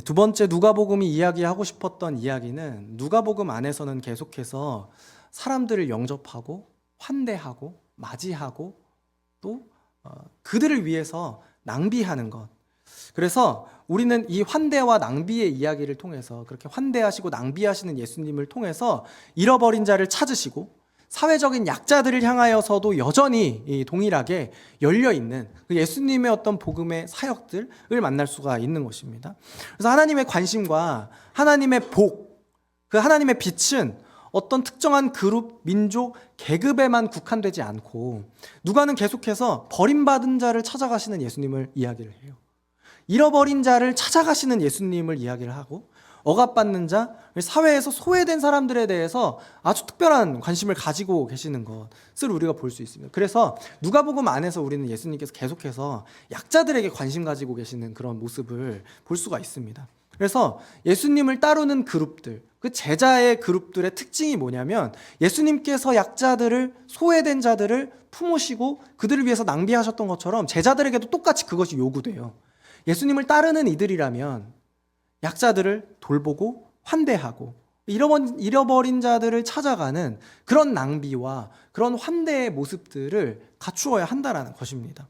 두 번째, 누가복음이 이야기하고 싶었던 이야기는, 누가복음 안에서는 계속해서 사람들을 영접하고 환대하고 맞이하고 또 그들을 위해서 낭비하는 것. 그래서 우리는 이 환대와 낭비의 이야기를 통해서, 그렇게 환대하시고 낭비하시는 예수님을 통해서 잃어버린 자를 찾으시고 사회적인 약자들을 향하여서도 여전히 이 동일하게 열려있는 그 예수님의 어떤 복음의 사역들을 만날 수가 있는 것입니다. 그래서 하나님의 관심과 하나님의 복, 그 하나님의 빛은 어떤 특정한 그룹, 민족, 계급에만 국한되지 않고 누가는 계속해서 버림받은 자를 찾아가시는 예수님을 이야기를 해요. 잃어버린 자를 찾아가시는 예수님을 이야기를 하고, 억압받는 자, 사회에서 소외된 사람들에 대해서 아주 특별한 관심을 가지고 계시는 것을 우리가 볼 수 있습니다. 그래서 누가복음 안에서 우리는 예수님께서 계속해서 약자들에게 관심 가지고 계시는 그런 모습을 볼 수가 있습니다. 그래서 예수님을 따르는 그룹들, 그 제자의 그룹들의 특징이 뭐냐면, 예수님께서 약자들을, 소외된 자들을 품으시고 그들을 위해서 낭비하셨던 것처럼 제자들에게도 똑같이 그것이 요구돼요. 예수님을 따르는 이들이라면 약자들을 돌보고 환대하고 잃어버린 자들을 찾아가는 그런 낭비와 그런 환대의 모습들을 갖추어야 한다라는 것입니다.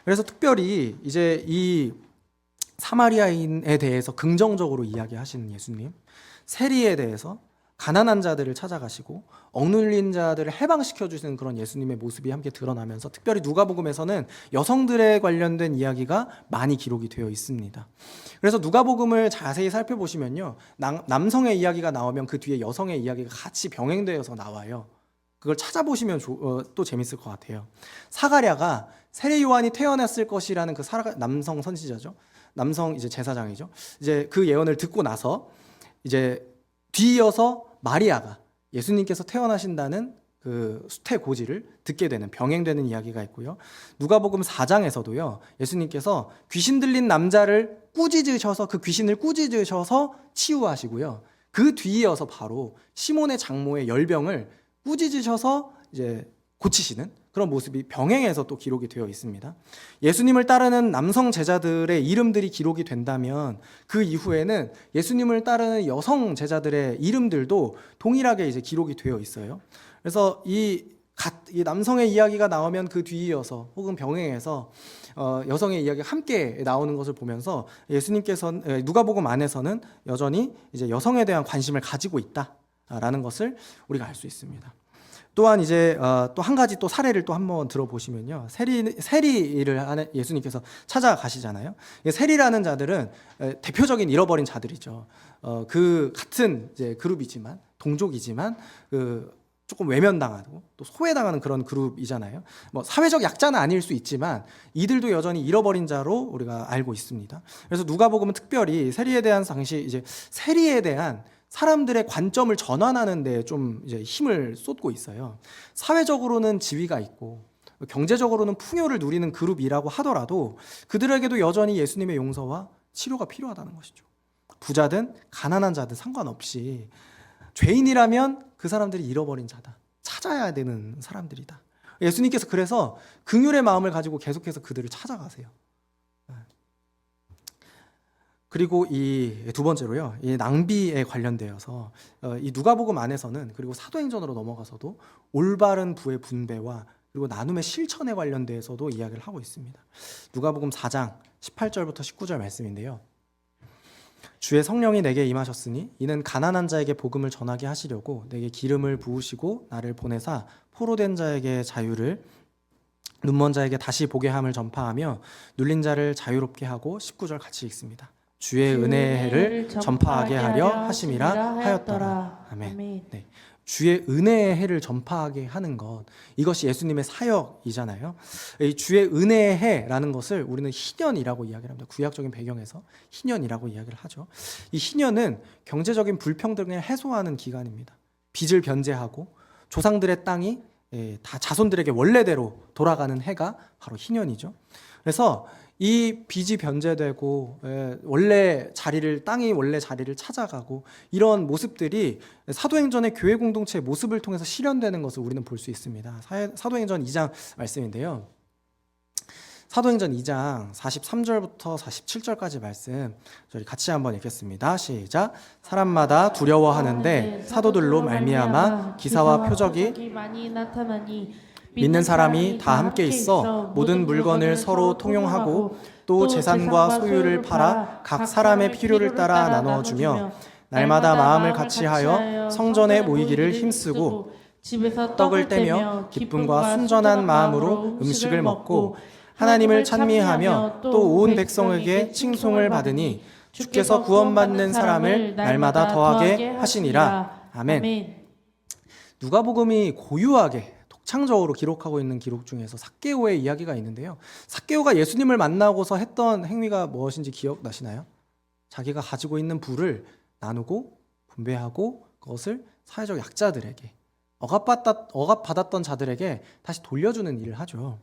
그래서 특별히 이제 이 사마리아인에 대해서 긍정적으로 이야기하시는 예수님, 세리에 대해서, 가난한 자들을 찾아가시고 억눌린 자들을 해방시켜 주시는 그런 예수님의 모습이 함께 드러나면서, 특별히 누가복음에서는 여성들에 관련된 이야기가 많이 기록이 되어 있습니다. 그래서 누가복음을 자세히 살펴보시면요, 남성의 이야기가 나오면 그 뒤에 여성의 이야기가 같이 병행되어서 나와요. 그걸 찾아보시면 또 재밌을 것 같아요. 사가랴가 세례 요한이 태어났을 것이라는 그 남성 선지자죠. 남성 이제 제사장이죠. 이제 그 예언을 듣고 나서 이제 뒤이어서 마리아가 예수님께서 태어나신다는 그 수태고지를 듣게 되는, 병행되는 이야기가 있고요. 누가복음 4장에서도요, 예수님께서 귀신 들린 남자를 꾸짖으셔서, 그 귀신을 꾸짖으셔서 치유하시고요. 그 뒤이어서 바로 시몬의 장모의 열병을 꾸짖으셔서 이제 고치시는 그런 모습이 병행해서 또 기록이 되어 있습니다. 예수님을 따르는 남성 제자들의 이름들이 기록이 된다면, 그 이후에는 예수님을 따르는 여성 제자들의 이름들도 동일하게 이제 기록이 되어 있어요. 그래서 이 남성의 이야기가 나오면 그 뒤이어서 혹은 병행해서 여성의 이야기가 함께 나오는 것을 보면서 예수님께서 누가복음 안에서는 여전히 이제 여성에 대한 관심을 가지고 있다라는 것을 우리가 알 수 있습니다. 또한 이제 또 한 가지 또 사례를 또 한번 들어보시면요, 세리를 예수님께서 찾아가시잖아요. 세리라는 자들은 대표적인 잃어버린 자들이죠. 그 같은 이제 그룹이지만, 동족이지만 그 조금 외면당하고 또 소외당하는 그런 그룹이잖아요. 뭐 사회적 약자는 아닐 수 있지만 이들도 여전히 잃어버린 자로 우리가 알고 있습니다. 그래서 누가복음은 특별히 세리에 대한 이제 세리에 대한 사람들의 관점을 전환하는 데 좀 이제 힘을 쏟고 있어요. 사회적으로는 지위가 있고 경제적으로는 풍요를 누리는 그룹이라고 하더라도 그들에게도 여전히 예수님의 용서와 치료가 필요하다는 것이죠. 부자든 가난한 자든 상관없이 죄인이라면 그 사람들이 잃어버린 자다, 찾아야 되는 사람들이다. 예수님께서 그래서 긍휼의 마음을 가지고 계속해서 그들을 찾아가세요. 그리고 이 두 번째로요, 이 낭비에 관련되어서 이 누가복음 안에서는, 그리고 사도행전으로 넘어가서도 올바른 부의 분배와 그리고 나눔의 실천에 관련돼서도 이야기를 하고 있습니다. 누가복음 4장 18절부터 19절 말씀인데요. 주의 성령이 내게 임하셨으니 이는 가난한 자에게 복음을 전하게 하시려고 내게 기름을 부으시고 나를 보내사 포로된 자에게 자유를, 눈먼 자에게 다시 보게 함을 전파하며 눌린 자를 자유롭게 하고 19절 같이 읽습니다. 주의 은혜의 해를 전파하게 하려 하심이라 하였더라. 아멘. 네. 주의 은혜의 해를 전파하게 하는 것, 이것이 예수님의 사역이잖아요. 이 주의 은혜의 해라는 것을 우리는 희년이라고 이야기를 합니다. 구약적인 배경에서 희년이라고 이야기를 하죠. 이 희년은 경제적인 불평등을 해소하는 기간입니다. 빚을 변제하고 조상들의 땅이 다 자손들에게 원래대로 돌아가는 해가 바로 희년이죠. 그래서 이 빚이 변제되고 땅이 원래 자리를 찾아가고 이런 모습들이 사도행전의 교회 공동체의 모습을 통해서 실현되는 것을 우리는 볼 수 있습니다. 사도행전 2장 말씀인데요. 사도행전 2장 43절부터 47절까지 말씀 저희 같이 한번 읽겠습니다. 시작. 사람마다 두려워하는데 사도들로 말미암아 기사와 표적이 많이 나타나니 믿는 사람이 다 함께 있어 모든 물건을 서로 통용하고 또 재산과 소유를 팔아 각 사람의 필요를 따라 나누어주며 날마다 마음을 같이하여 성전에 모이기를 힘쓰고 집에서 떡을 떼며 기쁨과 순전한 마음으로 음식을 먹고 하나님을 찬미하며 또 온 백성에게 칭송을 받으니 주께서 구원받는 사람을 날마다 더하게 하시니라. 아멘. 누가복음이 고유하게 독창적으로 기록하고 있는 기록 중에서 삭개오의 이야기가 있는데요. 삭개오가 예수님을 만나고서 했던 행위가 무엇인지 기억나시나요? 자기가 가지고 있는 부를 나누고 분배하고 그것을 사회적 약자들에게, 억압받았던 자들에게 다시 돌려주는 일을 하죠.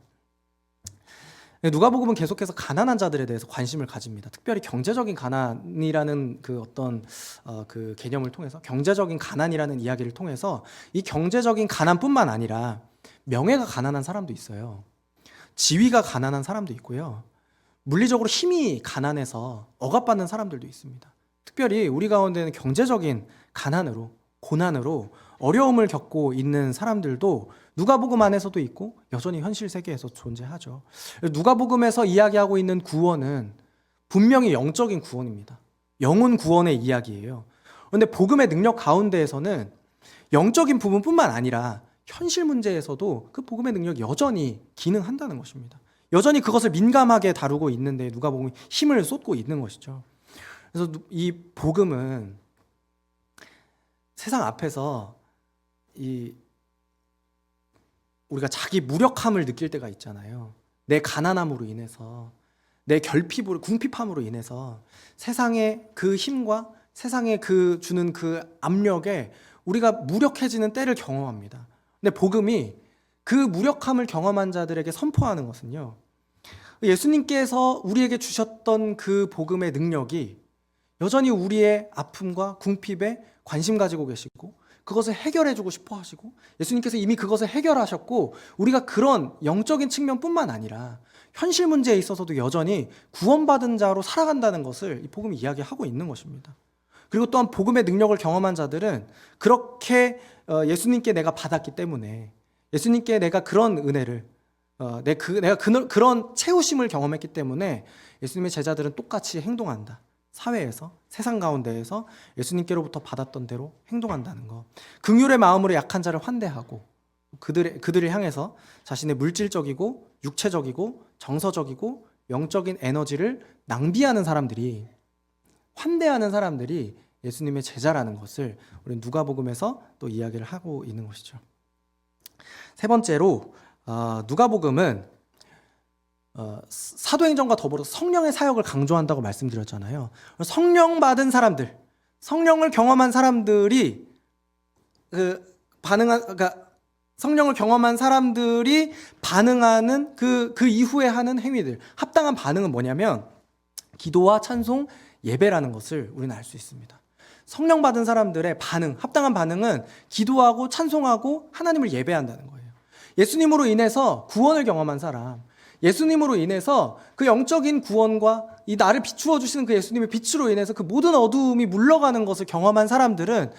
누가복음은 계속해서 가난한 자들에 대해서 관심을 가집니다. 특별히 경제적인 가난이라는 그 개념을 통해서, 경제적인 가난이라는 이야기를 통해서 이 경제적인 가난뿐만 아니라 명예가 가난한 사람도 있어요. 지위가 가난한 사람도 있고요. 물리적으로 힘이 가난해서 억압받는 사람들도 있습니다. 특별히 우리 가운데는 경제적인 가난으로, 고난으로 어려움을 겪고 있는 사람들도 누가복음 안에서도 있고 여전히 현실 세계에서 존재하죠. 누가복음에서 이야기하고 있는 구원은 분명히 영적인 구원입니다. 영혼 구원의 이야기예요. 그런데 복음의 능력 가운데에서는 영적인 부분뿐만 아니라 현실 문제에서도 그 복음의 능력이 여전히 기능한다는 것입니다. 여전히 그것을 민감하게 다루고 있는데 누가복음이 힘을 쏟고 있는 것이죠. 그래서 이 복음은 세상 앞에서 우리가 자기 무력함을 느낄 때가 있잖아요. 내 가난함으로 인해서, 내 궁핍함으로 인해서 세상의 그 힘과 세상의 주는 그 압력에 우리가 무력해지는 때를 경험합니다. 근데 복음이 그 무력함을 경험한 자들에게 선포하는 것은요, 예수님께서 우리에게 주셨던 그 복음의 능력이 여전히 우리의 아픔과 궁핍에 관심 가지고 계시고 그것을 해결해주고 싶어 하시고, 예수님께서 이미 그것을 해결하셨고 우리가 그런 영적인 측면뿐만 아니라 현실 문제에 있어서도 여전히 구원받은 자로 살아간다는 것을 이 복음이 이야기하고 있는 것입니다. 그리고 또한 복음의 능력을 경험한 자들은 그렇게 예수님께 내가 받았기 때문에, 예수님께 내가 그런 은혜를 내가 그런 채우심을 경험했기 때문에 예수님의 제자들은 똑같이 행동한다. 사회에서, 세상 가운데에서 예수님께로부터 받았던 대로 행동한다는 것. 긍휼의 마음으로 약한 자를 환대하고 그들을 향해서 자신의 물질적이고 육체적이고 정서적이고 영적인 에너지를 낭비하는 사람들이, 환대하는 사람들이 예수님의 제자라는 것을 우리 누가복음에서 또 이야기를 하고 있는 것이죠. 세 번째로 누가복음은 사도행전과 더불어 성령의 사역을 강조한다고 말씀드렸잖아요. 성령 받은 사람들, 성령을 경험한 사람들이 성령을 경험한 사람들이 반응하는 그 이후에 하는 행위들, 합당한 반응은 뭐냐면 기도와 찬송, 예배라는 것을 우리는 알 수 있습니다. 성령 받은 사람들의 반응, 합당한 반응은 기도하고 찬송하고 하나님을 예배한다는 거예요. 예수님으로 인해서 구원을 경험한 사람, 예수님으로 인해서 그 영적인 구원과 이 나를 비추어 주시는 그 예수님의 빛으로 인해서 그 모든 어두움이 물러가는 것을 경험한 사람들은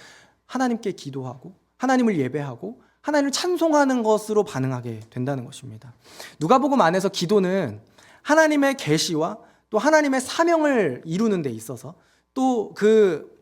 하나님께 기도하고 하나님을 예배하고 하나님을 찬송하는 것으로 반응하게 된다는 것입니다. 누가복음 안에서 기도는 하나님의 계시와 또 하나님의 사명을 이루는 데 있어서 또 그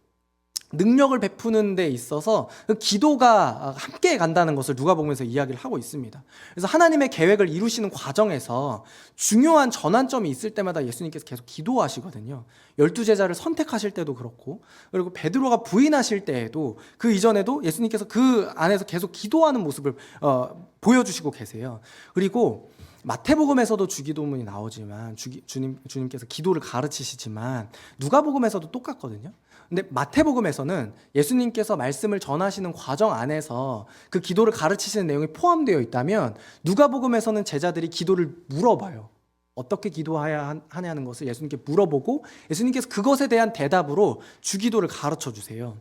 능력을 베푸는 데 있어서 그 기도가 함께 간다는 것을 누가복음에서 이야기를 하고 있습니다. 그래서 하나님의 계획을 이루시는 과정에서 중요한 전환점이 있을 때마다 예수님께서 계속 기도하시거든요. 12제자를 선택하실 때도 그렇고, 그리고 베드로가 부인하실 때에도, 그 이전에도 예수님께서 그 안에서 계속 기도하는 모습을 보여주시고 계세요. 그리고 마태복음에서도 주기도문이 나오지만 주님께서 기도를 가르치시지만 누가복음에서도 똑같거든요. 근데 마태복음에서는 예수님께서 말씀을 전하시는 과정 안에서 그 기도를 가르치시는 내용이 포함되어 있다면, 누가복음에서는 제자들이 기도를 물어봐요. 어떻게 기도해야 하냐는 것을 예수님께 물어보고 예수님께서 그것에 대한 대답으로 주기도를 가르쳐 주세요.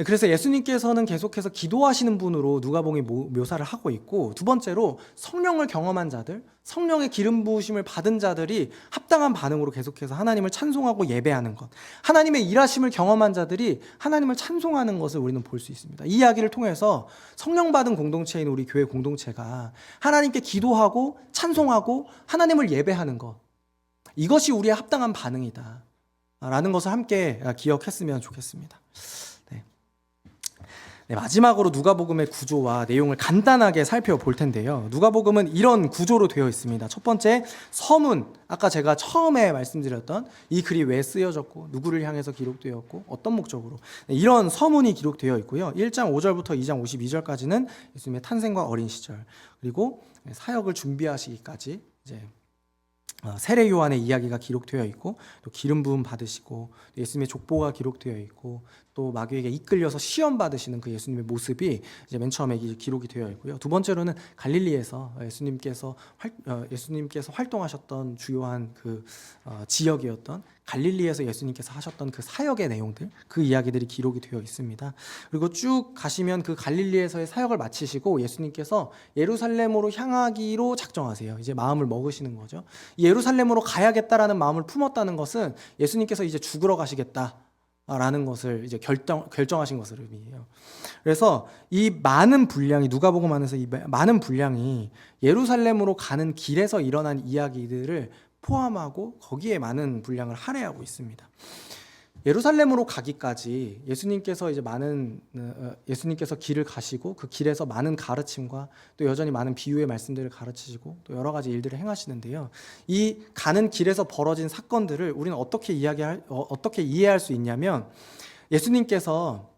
그래서 예수님께서는 계속해서 기도하시는 분으로 누가복음이 묘사를 하고 있고, 두 번째로 성령을 경험한 자들, 성령의 기름 부으심을 받은 자들이 합당한 반응으로 계속해서 하나님을 찬송하고 예배하는 것, 하나님의 일하심을 경험한 자들이 하나님을 찬송하는 것을 우리는 볼 수 있습니다. 이 이야기를 통해서 성령 받은 공동체인 우리 교회 공동체가 하나님께 기도하고 찬송하고 하나님을 예배하는 것, 이것이 우리의 합당한 반응이다 라는 것을 함께 기억했으면 좋겠습니다. 네, 마지막으로 누가복음의 구조와 내용을 간단하게 살펴볼 텐데요. 누가복음은 이런 구조로 되어 있습니다. 첫 번째, 서문. 아까 제가 처음에 말씀드렸던 이 글이 왜 쓰여졌고 누구를 향해서 기록되었고 어떤 목적으로, 네, 이런 서문이 기록되어 있고요. 1장 5절부터 2장 52절까지는 예수님의 탄생과 어린 시절, 그리고 사역을 준비하시기까지 이제 세례 요한의 이야기가 기록되어 있고, 또 기름 부음 받으시고 예수님의 족보가 기록되어 있고, 또 마귀에게 이끌려서 시험 받으시는 그 예수님의 모습이 이제 맨 처음에 기록이 되어 있고요. 두 번째로는 갈릴리에서 예수님께서 활동하셨던 주요한 그 지역이었던 갈릴리에서 예수님께서 하셨던 그 사역의 내용들, 그 이야기들이 기록이 되어 있습니다. 그리고 쭉 가시면 그 갈릴리에서의 사역을 마치시고 예수님께서 예루살렘으로 향하기로 작정하세요. 이제 마음을 먹으시는 거죠. 예루살렘으로 가야겠다라는 마음을 품었다는 것은 예수님께서 이제 죽으러 가시겠다라는 것을 이제 결정하신 것을 의미해요. 그래서 이 많은 분량이, 누가복음 안에서 이 많은 분량이 예루살렘으로 가는 길에서 일어난 이야기들을 포함하고 거기에 많은 분량을 할애하고 있습니다. 예루살렘으로 가기까지 예수님께서 길을 가시고 그 길에서 많은 가르침과 또 여전히 많은 비유의 말씀들을 가르치시고 또 여러 가지 일들을 행하시는데요. 이 가는 길에서 벌어진 사건들을 우리는 어떻게 이해할 수 있냐면, 예수님께서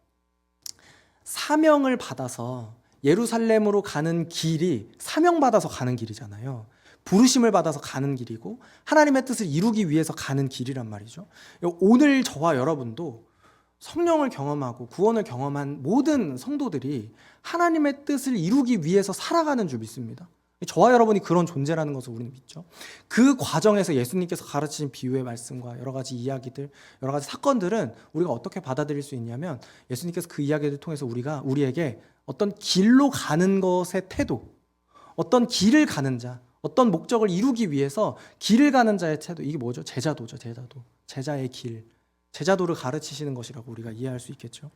사명을 받아서 예루살렘으로 가는 길이 사명받아서 가는 길이잖아요. 부르심을 받아서 가는 길이고 하나님의 뜻을 이루기 위해서 가는 길이란 말이죠. 오늘 저와 여러분도 성령을 경험하고 구원을 경험한 모든 성도들이 하나님의 뜻을 이루기 위해서 살아가는 줄 믿습니다. 저와 여러분이 그런 존재라는 것을 우리는 믿죠. 그 과정에서 예수님께서 가르치신 비유의 말씀과 여러 가지 이야기들, 여러 가지 사건들은 우리가 어떻게 받아들일 수 있냐면, 예수님께서 그 이야기를 통해서 우리에게 어떤 길로 가는 것의 태도, 어떤 길을 가는 자, 어떤 목적을 이루기 위해서 길을 가는 자의 태도, 이게 뭐죠? 제자도죠. 제자의 길, 제자도를 가르치시는 것이라고 우리가 이해할 수 있겠죠.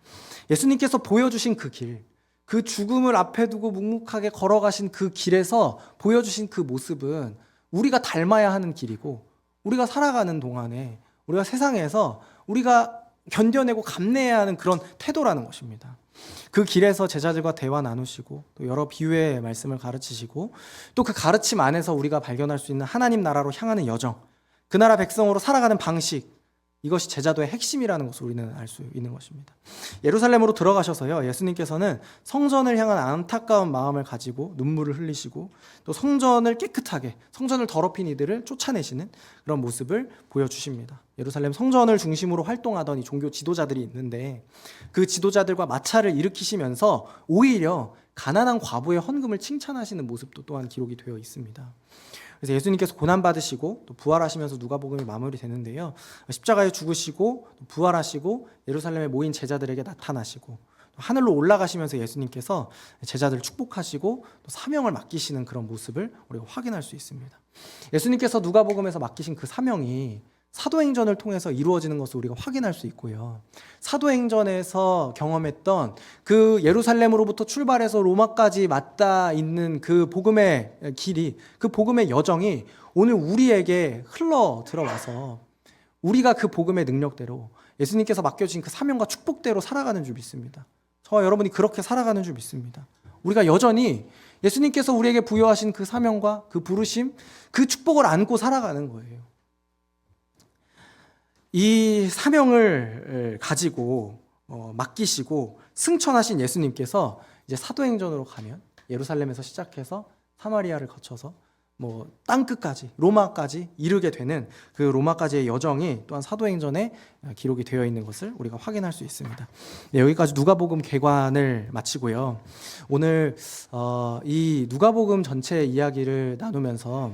예수님께서 보여주신 그 길, 그 죽음을 앞에 두고 묵묵하게 걸어가신 그 길에서 보여주신 그 모습은 우리가 닮아야 하는 길이고, 우리가 살아가는 동안에 우리가 세상에서 우리가 견뎌내고 감내해야 하는 그런 태도라는 것입니다. 그 길에서 제자들과 대화 나누시고 또 여러 비유의 말씀을 가르치시고, 또 그 가르침 안에서 우리가 발견할 수 있는 하나님 나라로 향하는 여정, 그 나라 백성으로 살아가는 방식, 이것이 제자도의 핵심이라는 것을 우리는 알 수 있는 것입니다. 예루살렘으로 들어가셔서요, 예수님께서는 성전을 향한 안타까운 마음을 가지고 눈물을 흘리시고, 또 성전을 깨끗하게, 성전을 더럽힌 이들을 쫓아내시는 그런 모습을 보여주십니다. 예루살렘 성전을 중심으로 활동하던 이 종교 지도자들이 있는데, 그 지도자들과 마찰을 일으키시면서 오히려 가난한 과부의 헌금을 칭찬하시는 모습도 또한 기록이 되어 있습니다. 그래서 예수님께서 고난받으시고 또 부활하시면서 누가복음이 마무리되는데요, 십자가에 죽으시고 또 부활하시고 예루살렘에 모인 제자들에게 나타나시고 하늘로 올라가시면서 예수님께서 제자들을 축복하시고 또 사명을 맡기시는 그런 모습을 우리가 확인할 수 있습니다. 예수님께서 누가복음에서 맡기신 그 사명이 사도행전을 통해서 이루어지는 것을 우리가 확인할 수 있고요. 사도행전에서 경험했던 그 예루살렘으로부터 출발해서 로마까지 맞닿아 있는 그 복음의 길이, 그 복음의 여정이 오늘 우리에게 흘러 들어와서 우리가 그 복음의 능력대로 예수님께서 맡겨주신 그 사명과 축복대로 살아가는 줄 믿습니다. 저와 여러분이 그렇게 살아가는 줄 믿습니다. 우리가 여전히 예수님께서 우리에게 부여하신 그 사명과 그 부르심, 그 축복을 안고 살아가는 거예요. 이 사명을 가지고 맡기시고 승천하신 예수님께서 이제 사도행전으로 가면 예루살렘에서 시작해서 사마리아를 거쳐서 뭐 땅끝까지 로마까지 이르게 되는 그 로마까지의 여정이 또한 사도행전에 기록이 되어 있는 것을 우리가 확인할 수 있습니다. 네, 여기까지 누가복음 개관을 마치고요. 오늘 이 누가복음 전체 이야기를 나누면서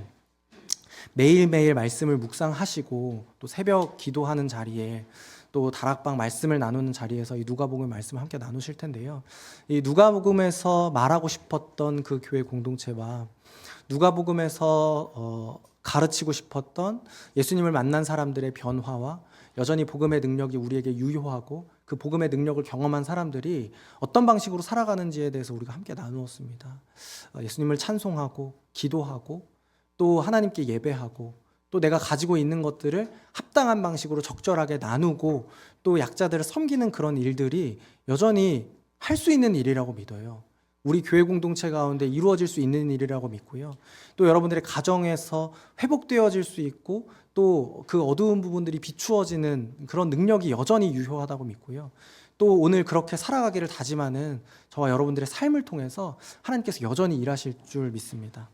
매일매일 말씀을 묵상하시고 또 새벽 기도하는 자리에 또 다락방 말씀을 나누는 자리에서 이 누가복음 말씀을 함께 나누실 텐데요. 이 누가복음에서 말하고 싶었던 그 교회 공동체와 누가복음에서 가르치고 싶었던 예수님을 만난 사람들의 변화와 여전히 복음의 능력이 우리에게 유효하고 그 복음의 능력을 경험한 사람들이 어떤 방식으로 살아가는지에 대해서 우리가 함께 나누었습니다. 예수님을 찬송하고 기도하고 또 하나님께 예배하고 또 내가 가지고 있는 것들을 합당한 방식으로 적절하게 나누고 또 약자들을 섬기는 그런 일들이 여전히 할 수 있는 일이라고 믿어요. 우리 교회 공동체 가운데 이루어질 수 있는 일이라고 믿고요. 또 여러분들의 가정에서 회복되어질 수 있고 또 그 어두운 부분들이 비추어지는 그런 능력이 여전히 유효하다고 믿고요. 또 오늘 그렇게 살아가기를 다짐하는 저와 여러분들의 삶을 통해서 하나님께서 여전히 일하실 줄 믿습니다.